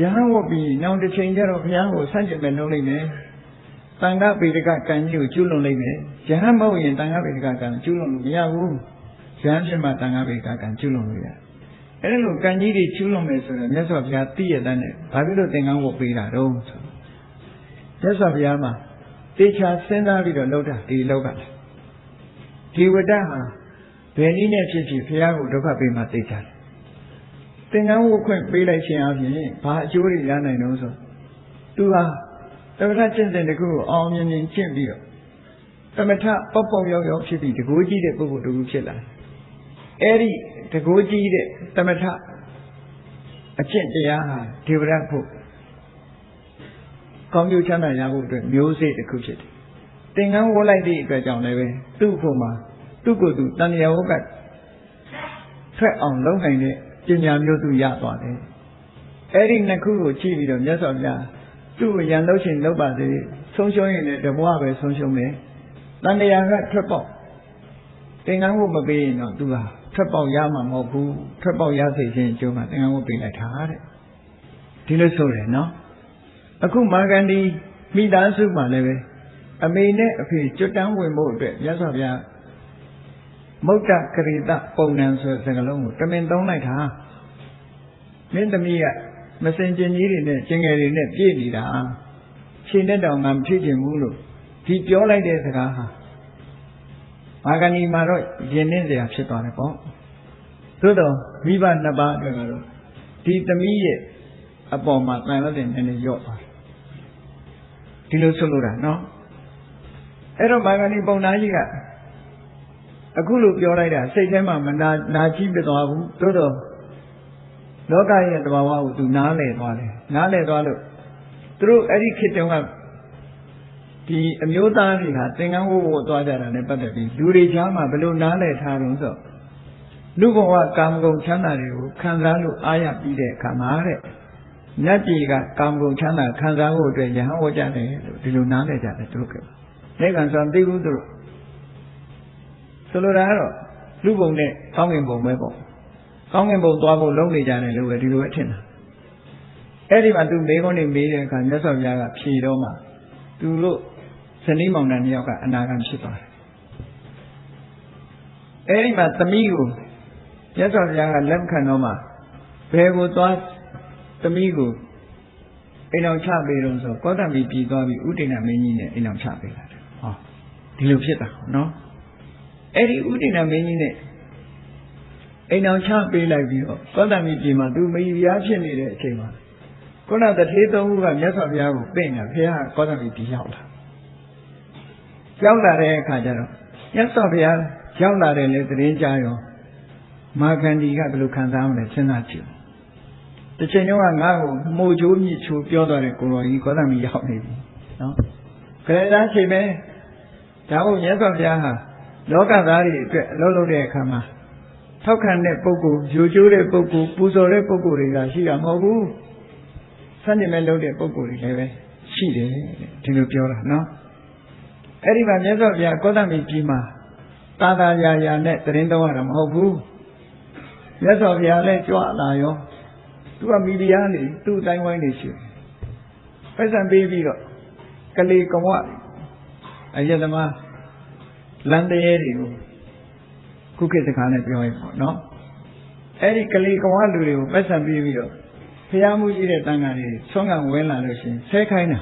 ရဟန်းဝတ်ပြီးနောက်တစ်ချိန်ကျတော့ဘုရားကိုဆန့်ကျင်မဲ့လုပ်လိုက်မယ်တန်ခါပေဒကကံကြီးကိုကျူးလွန်လိုက်မယ်ရဟန်းမဟုတ်ရင်တန်ခါပေဒကကံကျူးလွန်လို့မရဘူးရဟန်းဖြစ်မှတန်ခါပေဒကကံကျူးလွန်လို့ရအဲ့ဒါလိုကံကြီးတွေကျူးလွန်မယ်ဆိုတော့မြတ်စွာဘုရားသိရတဲ့နဲ့ဘာဖြစ်လို့သင်္ကန်းဝတ်ပေးတာတော့ဆိုမြတ်စွာဘုရားမှာတေချာစဉ်းစားပြီးတော့လုပ်တာဒီလောက်ကဒီဝတ္တဟာဘယ်နည်းနဲ့ဖြစ်ဖြစ်ဘုရားကိုဒုက္ခပေးမှသိချတယ်သင်္ကန်းဝတ်ခွင့်ပေးလိုက်ခြင်းအပြင်ဘာအကျိုးတွေရနိုင်တော့ဆိုသူဟာသမထကျင့်စဉ်တခုကိုအောင်မြင်မြင်ကျင့်ပြီးတော့သမထပေါက်ပေါက်ရောက်ရောက်ဖြစ်ပြီးတကိုးကြီးတဲ့ပုဂ္ဂိုလ်တူဖြစ်လာအဲ့ဒီတကိုးကြီးတဲ့သမထအကျင့်တရားဟာဒေဝရတ်ဖို့ ကောင်းကျိုးချမ်းသာရဖို့အတွက်မျိုးစေ့တစ်ခုဖြစ်တယ်သင်္ကန်းဝတ်လိုက်သည့်အတွက်ကြောင့်လည်းပဲသူ့ဖို့မှာသူ့ကိုယ်သူတဏှာဝကထွက်အောင်လုပ်နိုင်တဲ့ပညာမျိုးသူရသွားတယ်အဲ့ဒီနှစ်ခုကိုကြည့်ပြီးတော့မြတ်စွာဘုရားသူ့ကိုရန်လို့ရှင်လုပ်ပါသေးဆုံးရှုံးရင်လည်းတဘွားပဲဆုံးရှုံးမယ်တဏှာကထွက်ပေါက်သင်္ကန်းဝတ်မပေးရင်တော့သူဟာထွက်ပေါက်ရမှာမဟုတ်ဘူးထွက်ပေါက်ရစေခြင်းအကျိုးမှာသင်္ကန်းဝတ်ပေးလိုက်တာတဲ့ဒီလိုဆိုတယ်နော်အခုမာဂန္ဒီမိသားစုမှာလည်းပဲအမေနဲ့အဖေကျွတ်တန်းဝင်ဖို့အတွက်မြတ်စွာဘုရားမုဒ္ဒကရိတပုံနံဆိုတဲ့စကားလုံးကိုတမင်သုံးလိုက်တာမင်းသမီးကမစင်ကျင်ကြီးတွေနဲ့ကျင်ငယ်တွေနဲ့ပြည့်နေတာခြေနဲ့တောင်မှမဖြစ်ချင်ဘူးလို့ဒီပြောလိုက်တဲ့စကားဟာမာဂန္ဒီမှာတော့ယဉ်နှင်းစရာဖြစ်သွားတယ်ပေါ့သို့တော့မိဘနှစ်ပါးအတွက်ကတော့ဒီသမီးရဲ့အပေါ်မှာတန်လို့တဲ့နည်းနည်းရော့သွားတယ်ဒီလိုဆိုလို့တာနော်အဲ့တော့မာဂန္ဒီပုံနာကြီးကအခုလိုပြောလိုက်တာစိတ်ထဲမှာမနာကြည့်ပြသွားဘူးသို့တော့လောကရဲ့တဘာဝကိုသူနားလည်သွားတယ်နားလည်သွားလို့သူတို့အဲ့ဒီခေတ်တုန်းကဒီအမျိုးသားတွေဟာသင်္ကန်းဝတ်ဝတ်သွားကြတာနဲ့ပတ်သက်ပြီးလူတွေကြားမှာဘယ်လိုနားလည်ထားလို့ဆိုလူဘဝကာမဂုဏ်ချမ်းသာတွေကိုခံစားလို့အားရပြီးတဲ့အခါမှာတဲ့နတ်ပြည်ကကာမဂုဏ်ချမ်းသာခံစားဖို့အတွက်ရဟန်းဝတ်ကြတယ်လို့ဒီလိုနားလည်ကြတယ်သူတို့ကလက်ခံဆောင်သိဘူးသူတို့ဆိုလိုတာကတော့လူဘုံနဲ့ကောင်းကင်ဘုံပဲပေါ့ကောင်းကင်ဘုံသွားဖို့လုံးနေကြတယ်လို့ပဲဒီလိုပဲထင်တာအဲ့ဒီမှာသူမိကုန်းနေမေးတဲ့အခါမြတ်စွာဘုရားကဖြေတော့မှသူတို့ဇနီးမောင်နှံနှစ်ယောက်ကအနာဂံဖြစ်သွားတယ်အဲ့ဒီမှာသမီးကိုမြတ်စွာဘုရားကလက်ခံတော့မှဘယ်ကိုသွားသမီးကိုအိမ်အောင်ချပေးတော့ဆိုကောသမီပြည်သွားပြီးဥဒိဏမင်းကြီးနဲ့အိမ်အောင်ချပေးလာတယ်ဟောဒီလိုဖြစ်တာနော်အဲ့ဒီဥဒိဏမင်းကြီးနဲ့အိမ်အောင်ချပေးလိုက်ပြီးတော့ကောသမီပြည်မှာသူမကြီးပြားဖြစ်နေတဲ့အချိန်မှာခုနတထေးသုံးခုကမြတ်စွာဘုရားကိုပင့်တယ်ဘုရားကကောသမီပြည်ရောက်လာတဲ့အခါကျတော့မြတ်စွာဘုရားရောက်လာတယ်လေသတင်းကြရောမာဂန္ဒီကဘယ်လိုခံစားမလဲစဉ်းစားကြည့်တစ်ချိန်တော့ငါ့ကိုမှုချိုးမြစ်ချိုးပြောသွားတဲ့ကိုတော်ကြီးကောသမီရောက်နေပြီနော်ခရသားချိန်ပဲဒါဟုတ်မြတ်စွာဘုရားဟာလောကသားတွေအတွက်အလုပ်လုပ်တဲ့အခါမှာထောက်ခံတဲ့ပုဂ္ဂိုလ်ယူကျိုးတဲ့ပုဂ္ဂိုလ်ပူဇော်တဲ့ပုဂ္ဂိုလ်တွေကရှိတာမဟုတ်ဘူးဆန့်ကျင်မဲ့လုပ်တဲ့ပုဂ္ဂိုလ်တွေလည်းပဲရှိတယ်ဒီလိုပြောတာနော်အဲ့ဒီမှာမြတ်စွာဘုရားကောသမီပြည်မှာသာသာယာယာနဲ့တရင်တော်ရတာမဟုတ်ဘူးမြတ်စွာဘုရားလည်းကြွလာရောသူကမိဖုရားနေသူ့အတိုင်းဝိုင်းနေရှိပတ်စံပေးပြီးတော့ကလေးကဝအယတမလမ်းတရေတွေကိုခုခေတ်စကားနဲ့ပြောရင်ပေါ့နော်အဲ့ဒီကလေးကဝလူတွေကိုပတ်စံပေးပြီးတော့ဖျားမှုရှိတဲ့တန်ခါတွေဆွမ်းကဝင်လာလို့ရှိရင်ဆဲခိုင်းတာ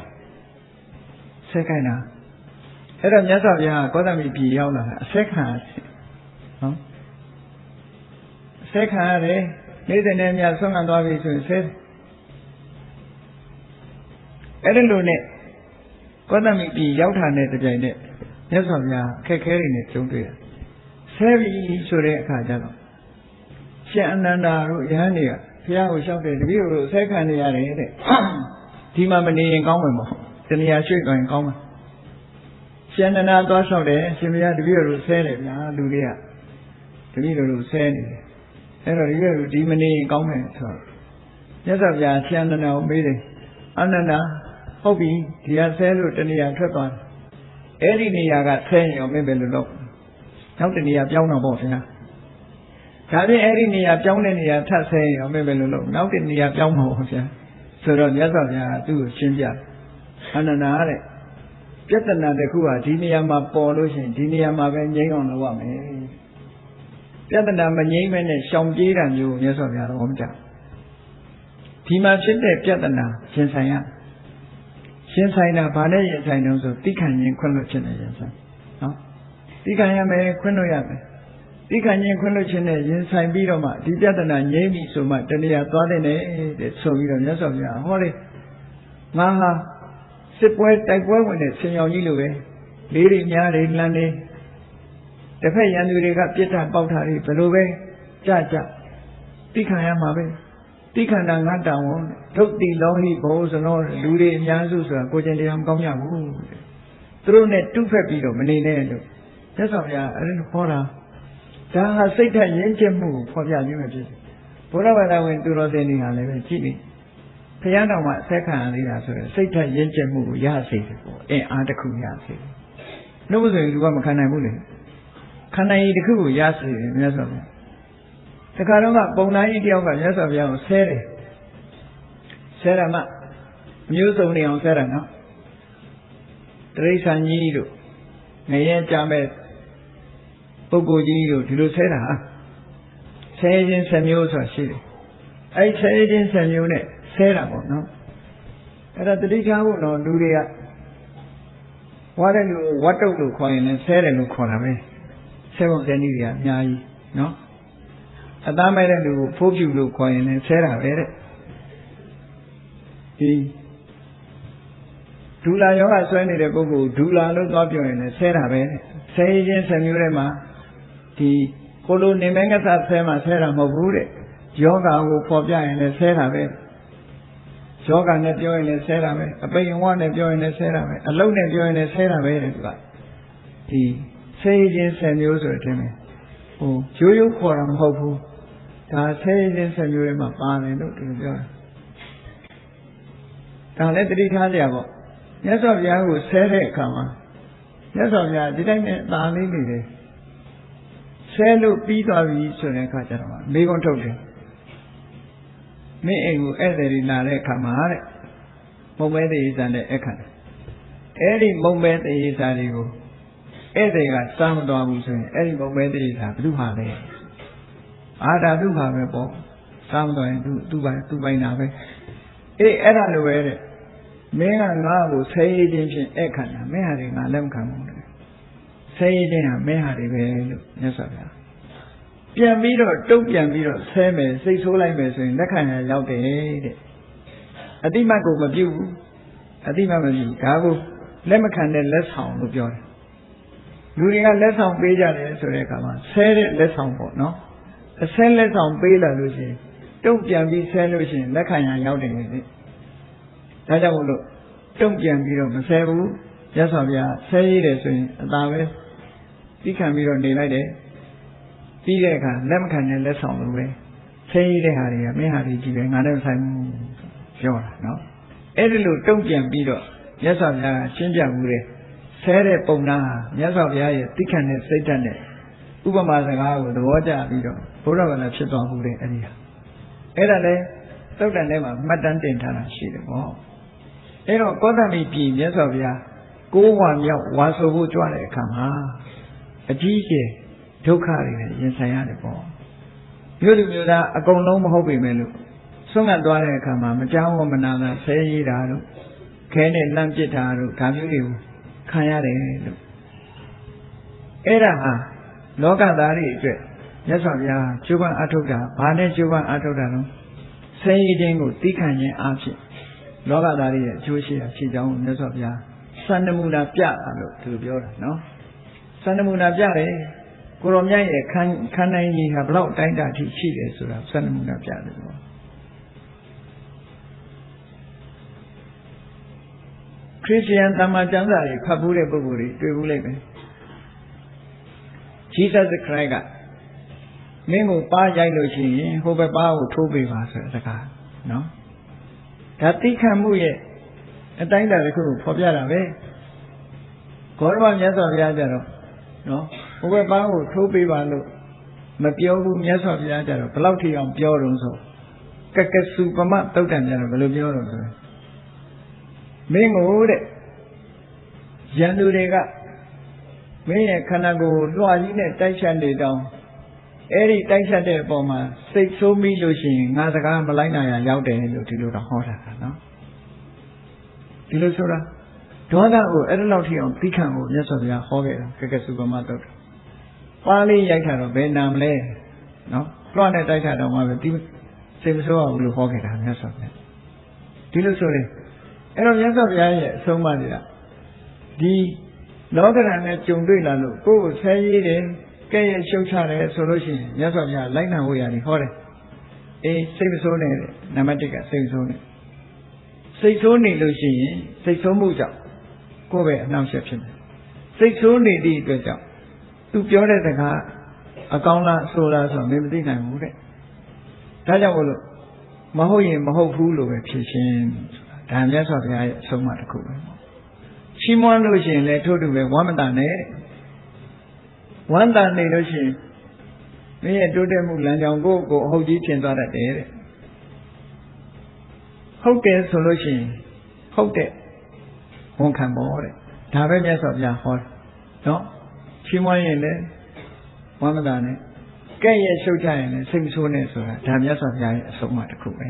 အဲ့တော့မြတ်စွာဘုရားကောသမီပြည်ရောက်လာတာအဆက်ခံရတယ်နော်အဆက်ခံရတယ်နေ့စဉ်နဲ့မြတ်ဆွမ်းခံသွားပြီဆိုရင်ဆဲအဲ့ဒီလိုနဲ့ကောသမီပြည်ရောက်တာနဲ့တပြိုင်နက်မြတ်စွာဘုရားခက်ခဲတွေနဲ့ကြုံတွေ့တယ်ဆဲပြီဆိုတဲ့အခါကျတော့ရှင်အနန္ဒာတို့ယဟန်တွေကဘုရားကိုလျှောက်တယ်တပည့်တို့ဆဲခံနေရတယ်တဲ့ဒီမှာမနေရင်ကောင်းမယ်ပေါ့တဏှာရွှေ့သွားရင်ကောင်းမယ်ရှင်အနန္ဒာသွားလျှောက်တယ်ရှင်ဘုရားတပည့်တို့ဆဲတယ်ဗျာလူတွေကတပည့်တို့ဆဲနေတယ်အဲ့တော့တပည့်တို့ဒီမနေရင်ကောင်းမယ်ဆိုတော့မြတ်စွာဘုရားရှင်အနန္ဒာကိုမေးတယ်အနန္ဒာဟုတ်ပြီဒီကဆဲလို့တဏှာထွက်သွားတယ်အဲ့ဒီနေရာကဆဲရင်ရောမင်းပဲလို့တော့နောက်တနေရာပြောင်းတော့ပေါ့ဗျာဒါဖြင့်အဲ့ဒီနေရာပြောင်းတဲ့နေရာထပ်ဆဲရင်ရောမင်းပဲလို့တော့နောက်တနေရာပြောင်းမှာပေါ့ဗျာဆိုတော့မြတ်စွာဘုရားသူ့ကိုရှင်းပြအနန္ဒာတဲ့ပြဿနာတစ်ခုဟာဒီနေရာမှာပေါ်လို့ရှိရင်ဒီနေရာမှာပဲငြိမ်းအောင်လုပ်ရမယ်ပြဿနာမငြိမ်းမဲနဲ့ရှောင်ပြေးတာမျိုးမြတ်စွာဘုရားတော်မကြဒီမှာဖြစ်တဲ့ပြဿနာရှင်ဆိုင်တာဘာနဲ့ရင်ဆိုင်တော့ဆိုတိခဏ်ရင်ခွင့်လွှတ်ခြင်းနဲ့ရင်ဆိုင်နော်တိခဏ်ရမယ်ခွင့်လွှတ်ရမယ်တိခဏ်ရင်ခွင့်လွှတ်ခြင်းနဲ့ရင်ဆိုင်ပြီးတော့မှဒီပြဿနာငြိမ်းပြီဆိုမှတဏှာသွားတဲ့နဲ့ဆိုပြီးတော့မြတ်စွာဘုရားဟောလေငါဟာစစ်ပွဲတိုက်ပွဲဝင်တဲ့ဆင်ရောင်ကြီးလိုပဲလေးတွေများတွေလမ်းတွေတစ်ဖက်ရန်သူတွေကပြစ်တာပေါက်တာတွေဘယ်လိုပဲကြတိခဏ်ရမှာပဲ တိခန္ဓာငါတောင်ထုတ်တိလောဟိဘောဆိုတော့လူတွေအများစုဆိုတာကိုကျင်တရားမကောင်းကြဘူးသူတို့နဲ့တူဖက်ပြီးတော့မနေနဲ့လို့မြတ်စွာဘုရားအဲ့လိုခေါ်တာဒါဟာစိတ်ဓာတ်ရင်းကျက်မှုကိုဖော်ပြခြင်းပဲဖြစ်တယ်ဘုရားဘာသာဝင်သူတော်စင်တွေဟာလည်းပဲကြည့်နေဘုရားတော်မှာအသက်ခံရသေးတာဆိုတော့စိတ်ဓာတ်ရင်းကျက်မှုကိုရစေတယ်ပေါ့အင်အားတစ်ခုရစေတယ်နှုတ်ဆိုရင်လူကမခံနိုင်ဘူးလေခန္ဓာရည်တစ်ခုကိုရစေတယ်မြတ်စွာဘုရားတခါတော့ကပုံနာကြီးတယောက်ကမြတ်စွာဘုရားကိုဆဲတယ်ဆဲရမှအမျိုးစုံနေအောင်ဆဲတာနော်တရိษံကြီးတို့ငရဲကြမဲ့ပုဂ္ဂိုလ်ကြီးတို့ဒီလိုဆဲတာဟာဆဲခြင်း7မျိုးဆိုတာရှိတယ်အဲ့ဆဲခြင်း7မျိုးနဲ့ဆဲတာပေါ့နော်အဲ့ဒါတတိထားဖို့တော့လူတွေကဝါတဲ့လူဝတ်တုတ်လို့ခေါ်ရင်လည်းဆဲတယ်လို့ခေါ်တာပဲဆဲပုံစံနည်းတွေကအများကြီးနော်အသားမဲ့တဲ့လူကိုဖိုးဖြူလို့ခေါ်ရင်လည်းဆဲတာပဲတဲ့ဒီဒူလာယောဂဆွဲနေတဲ့ပုဂ္ဂိုလ်ဒူလာလို့သွားပြောရင်လည်းဆဲတာပဲဆဲခြင်း7မျိုးထဲမှာဒီကိုလိုနေမဲငသဆဲမှာဆဲတာမဟုတ်ဘူးတဲ့ယောဂကိုပေါ်ပြရင်လည်းဆဲတာပဲယောဂနဲ့ပြောရင်လည်းဆဲတာပဲအပိယဝနဲ့ပြောရင်လည်းဆဲတာပဲအလုံးနဲ့ပြောရင်လည်းဆဲတာပဲတဲ့သူကဒီဆဲခြင်း7မျိုးဆိုတဲ့အထင်ပဲဟိုရိုးရိုးခေါ်တာမဟုတ်ဘူးဒါဆဲခြင်း7မျိုးထဲမှာပါတယ်လို့သူပြောတာဒါလည်းတတိထားကြပါမြတ်စွာဘုရားကိုဆဲတဲ့အခါမှာမြတ်စွာဘုရားဒီတိုင်းနဲ့သာလေးနေတယ်ဆဲလို့ပြီးသွားပြီဆိုတဲ့အခါကျတော့မိဂုံထုတ်တယ်မင်းအိမ်ကိုဧည့်သည်တွေလာတဲ့အခါမှာတဲ့မုံမဲတေးစာနဲ့အခါအဲ့ဒီမုံမဲတေးစာတွေကိုဧည့်သည်ကစားမတော်ဘူးဆိုရင်အဲ့ဒီမုံမဲတေးစာဘယ်သူဟာလဲအာဒါသူဟာပဲပေါ့စားမတော်ရင်သူပိုင်တာပဲအေးအဲ့ဒါလိုပဲတဲ့မင်းကငါ့ကိုဆဲရည်ချင်းဖြင့်အခါတာမင်းဟာတွေငါလက်မခံဘူးလေဆဲရည်ချင်းဟာမင်းဟာတွေပဲလို့မြတ်စွာဘုရားပြန်ပြီးတော့တုတ်ပြန်ပြီးတော့ဆဲမယ်စိတ်ဆိုးလိုက်မယ်ဆိုရင်လက်ခံရရောက်တယ်တဲ့အတိမတ်ကိုမပြုတ်ဘူးအတိမတ်မပြုတ်ဒါကိုလက်မခံတဲ့လက်ဆောင်လို့ပြောတယ်လူတွေကလက်ဆောင်ပေးကြတယ်ဆိုတဲ့အခါမှာဆဲတဲ့လက်ဆောင်ပေါ့နော်အဆဲလက်ဆောင်ပေးလာလို့ရှိရင်တုတ်ပြန်ပြီးဆဲလို့ရှိရင်လက်ခံရရောက်တယ်လေဒါကြောင့်မို့လို့တုံ့ပြန်ပြီးတော့မဆဲဘူးရသော်ဗျာဆဲရည်တယ်ဆိုရင်အသာပဲပြီးခံပြီးတော့နေလိုက်တယ်ပြီးတဲ့အခါလက်မခံတဲ့လက်ဆောင်လိုပဲဆဲရည်တဲ့ဟာတွေကမင်းဟာတွေကြီးပဲငါလည်းမဆိုင်ဘူးပြောတာနော်အဲ့ဒီလိုတုံ့ပြန်ပြီးတော့ရသော်ဗျာရှင်းပြမှုတဲ့ဆဲတဲ့ပုံနာရသော်ဗျာရဲ့သိခံတဲ့စိတ်ဓာတ်နဲ့ဥပမာစကားကိုသဘောကျပြီးတော့ဘုရားဘာသာဖြစ်သွားမှုတဲ့အဲ့ဒီဟာအဲ့ဒါလဲသုတ်တန်ထဲမှာမှတ်တမ်းတင်ထားတာရှိတယ်ပေါ့အဲ့တော့ကောသမိပြည်မြတ်စွာဘုရား9ဝါမြောက်ဝါဆိုဖို့ကြွတဲ့အခါမှာအကြီးကျယ်ဒုက္ခတွေရင်ဆိုင်ရတယ်ပေါ့မြို့လူမျိုးသားအကုန်လုံးမဟုတ်ပေမဲ့လို့ဆုံးတ်သွားတဲ့အခါမှာမကြောက်ဝမနာတာဆဲရည်တာတို့ခဲနဲ့လမ်းပစ်တာတို့ဒါမျိုးတွေကိုခံရတယ်လို့အဲ့ဒါဟာလောကသားတွေအတွက်မြတ်စွာဘုရားကျိုးပန်းအထုတ်တာဘာနဲ့ကျိုးပန်းအထုတ်တာလဲဆဲရည်ခြင်းကိုသိခံခြင်းအဖြစ်လောကသားတွေရဲ့အကျိုးရှိတာဖြစ်ကြောင်းမြတ်စွာဘုရားစံနမူနာပြတာလို့သူပြောတာနော်စံနမူနာပြတယ်ကိုရောမြတ်ရဲ့ခန္ဓာကြီးဟာဘလောက်အတိုင်းအတာထိရှိတယ်ဆိုတာစံနမူနာပြတယ်ပေါ့ခရစ်ယာန်သမ္မာကျမ်းစာတွေဖတ်ဘူးတဲ့ပုဂ္ဂိုလ်တွေတွေ့ဘူးလိမ့်မယ်ဂျီဇက်ခရစ်ကမင်းကိုပါရိုက်လို့ရှိရင်ဟိုဘက်ပါကိုထိုးပေးပါဆိုတဲ့စကားနော်ဒါသိခံမှုရဲ့အတိုင်းအတာတစ်ခုကိုဖော်ပြတာပဲဂေါရမမြတ်စွာဘုရားကြတော့နော်ဟိုဘက်ပါကိုထိုးပေးပါလို့မပြောဘူးမြတ်စွာဘုရားကြတော့ဘယ်လောက်ထိအောင်ပြောတော့ဆိုကကစုပမသုတ်တန်ကြတော့ဘယ်လိုပြောတော့ဆိုမင်းကိုတဲ့ရန်သူတွေကမင်းရဲ့ခန္ဓာကိုယ်လွှာကြီးနဲ့တိုက်ချက်နေတောင်းအဲ့ဒီတိုက်ချက်တဲ့အပေါ်မှာစိတ်ဆိုးမိလို့ရှိရင်ငါစကားမလိုက်နိုင်ရရောက်တယ်လို့ဒီလိုတော့ဟောတာနော်ဒီလိုဆိုတာဒေါသကိုအဲ့ဒီလောက်ထိအောင်သိခံဖို့မြတ်စွာဘုရားဟောခဲ့တာကကစုပမတုတ်တာပါဠိရိုက်တာတော့ဘယ်နာမလဲနော်လွှာနဲ့တိုက်တာတော့မှပဲဒီစိတ်မဆိုးအောင်လို့ဟောခဲ့တာမြတ်စွာဘုရားဒီလိုဆိုရင်အဲ့တော့မြတ်စွာဘုရားရဲ့အဆုံးအမတွေကဒီလောကဓာတ်နဲ့ကြုံတွေ့လာလို့ကိုယ်ကိုဆဲရည်တယ်ကဲ့ရဲ့ရှုပ်ချတယ်ဆိုလို့ရှိရင်မြတ်စွာဘုရားလိုက်နာဖို့ရတယ်ဟောတယ် စိတ်မဆိုးနဲ့နံပါတ်1ကစိတ်ဆိုးနေစိတ်ဆိုးနေလို့ရှိရင်စိတ်ဆိုးမှုကြောင့်ကိုယ့်ပဲအနှောင့်အယှက်ဖြစ်တယ်စိတ်ဆိုးနေသည့်အတွက်ကြောင့်သူပြောတဲ့စကားအကောင်းလားအဆိုးလားဆိုတော့မသိနိုင်ဘူးတဲ့ဒါကြောင့်မို့လို့မဟုတ်ရင်မဟုတ်ဘူးလို့ပဲဖြစ်ရှင်းဒါမြတ်စွာဘုရားရဲ့အဆုံးအမတစ်ခုပဲချီးမွမ်းလို့ရှိရင်လည်းထို့တူပဲဝမ်းမတန်နဲ့ဝမ်းတန်နေလို့ရှိရင်မင်းရဲ့တိုးတက်မှုလမ်းကြောင်းကိုအဟုတ်ကြီးထင်သွားတတ်တယ်တဲ့ဟုတ်တယ်ဆိုလို့ရှိရင်ဟုတ်တဲ့ဝန်ခံပေါ်တဲ့ဒါပဲမြတ်စွာဘုရားဟောတယ်နော်ချီးမွမ်းရင်လည်းဝမ်းမတန်နဲ့ကဲ့ရဲ့ရှုတ်ချရင်လည်းစိတ်မဆိုးနဲ့ဆိုတာဒါမြတ်စွာဘုရားရဲ့အဆုံးအမတစ်ခုပဲ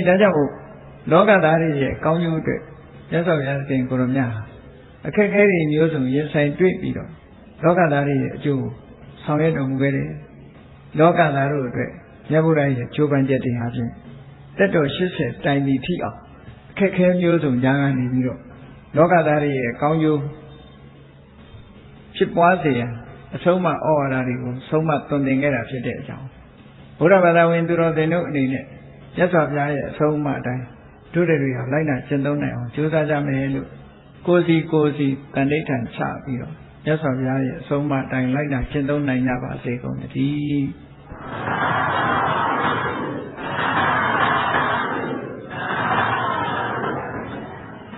ဒါကြောင့်လောကသားတွေရဲ့ကောင်းကျိုးအတွက်မြတ်စွာဘုရားရှင်ကိုရမြတ်အခက်အခဲတွေမျိုးစုံရင်ဆိုင်တွေ့ပြီးတော့လောကသားတွေရဲ့အကျိုးဆောင်ရွက်တော်မူခဲ့တယ်လောကသားတို့အတွက်မြတ်ဗုဒ္ဓရဲ့ကြိုးပမ်းချက်တွေဟာဖြင့်တက်တော်80တိုင်ပြီးထိအောင်အခက်အခဲမျိုးစုံကြားကနေပြီးတော့လောကသားတွေရဲ့ကောင်းကျိုးဖြစ်ပွားစေရန်အဆုံးအမဩဝါဒတွေကိုဆုံးမသွန်သင်ခဲ့တာဖြစ်တဲ့အကြောင်းဘုရားဘာသာဝင်သူတော်သင်တို့အနေနဲ့မြတ်စွာဘုရားရဲ့အဆုံးအမအတိုင်းတို့တွေဟာလိုက်နာကျင့်သုံးနိုင်အောင်ကြိုးစားကြမယ်လို့ကိုယ်စီတန်ဋိဌာန်ချပြီးတော့မြတ်စွာဘုရားရဲ့အဆုံးအမအတိုင်းလိုက်နာကျင့်သုံးနိုင်ကြပါစေကုန်သတည်း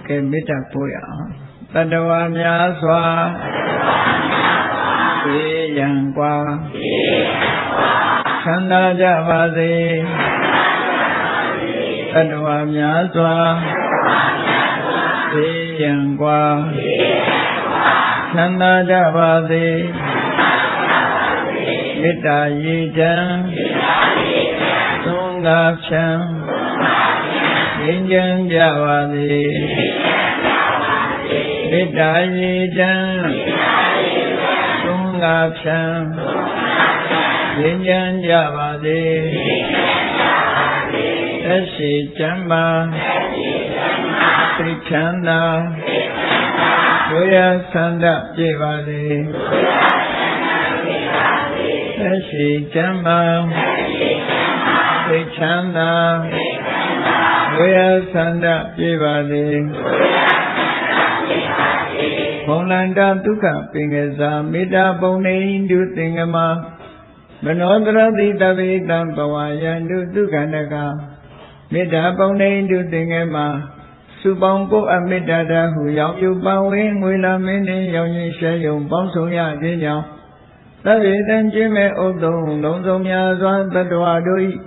ကဲမေတ္တာပို့ရအောင်တတ္တဝါများစွာသေရန်กว่าချမ်းသာကြပါစေတတ္တဝါများစွာသေရန်กว่าချမ်းသာကြပါစေမေတ္တာရည်ချမ်းသုံးကားဖြံငြိမ်းချမ်းကြပါစေမေတ္တာရည်ချမ်းသုံးကားဖြံငြိမ်းချမ်းကြပါစေသက်ရှိချမ်းသာသိချမ်းသာတို့ရဆန္ဒပြည့်ပါစေသက်ရှိချမ်းသာသိချမ်းသာတို့ရဆန္ဒပြည့်ပါစေဘုံလန္တဒုက္ခပင်ကစားမေတ္တာပုံနေဒုသင်္ကမမနောတရတိတဝေတံဘဝယန္တုဒုက္ခန္တကမေတ္တာပုံနေဒုသင်္ကမစုပေါင်းကိုအမေတ္တာတဟုရောက်ယူပဝင်းငွေလာမင်းနှင့်ရောင်ရင်ရှဲယုံပေါင်းဆောင်ရခြင်းကြောင့်သဗ္ဗေတံကျင့်မဲ့ဥဒ္ဒုံလုံးစုံများစွာတတ္တဝါတို့၏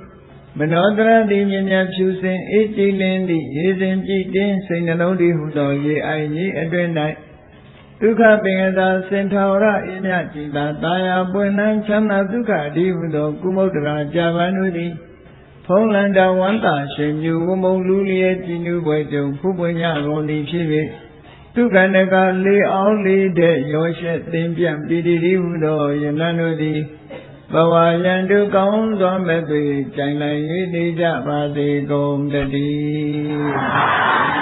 မနောတရတိမြင်မြတ်ဖြူစင်အေးကြည်လင်းသည့်ရေစဉ်ကြည်တင်းစိတ်နှလုံးတည်ဟုသောရေအိုင်ကြီးအတွင်၌ဒုက္ခပင်ကသာစင်ထာဝရအေးမြကြည်သာတာယာပွင့်နှံချမ်းသာဒုက္ခအဒီဟုသောကုမုဒ္ဒရာကြာပန်တို့သည်ဖုံးလန္တဝန္တာရှင်မြူဝမုံလူလျက်ကြည်နူးပွဲကြုံဖူးပွင့်ကြကုန်သည်ဖြစ်၍ဒုက္ခန္တကလေးအောင်လေးတဲ့ရောရှက်သင်ပြန့်ပိတိတိဟုသောယနန်တို့သည်ဘဝယံတုကောင်းသောမဲ့သွေကြိုင်လိုက်၍နေကြပါစေကုန်တည်း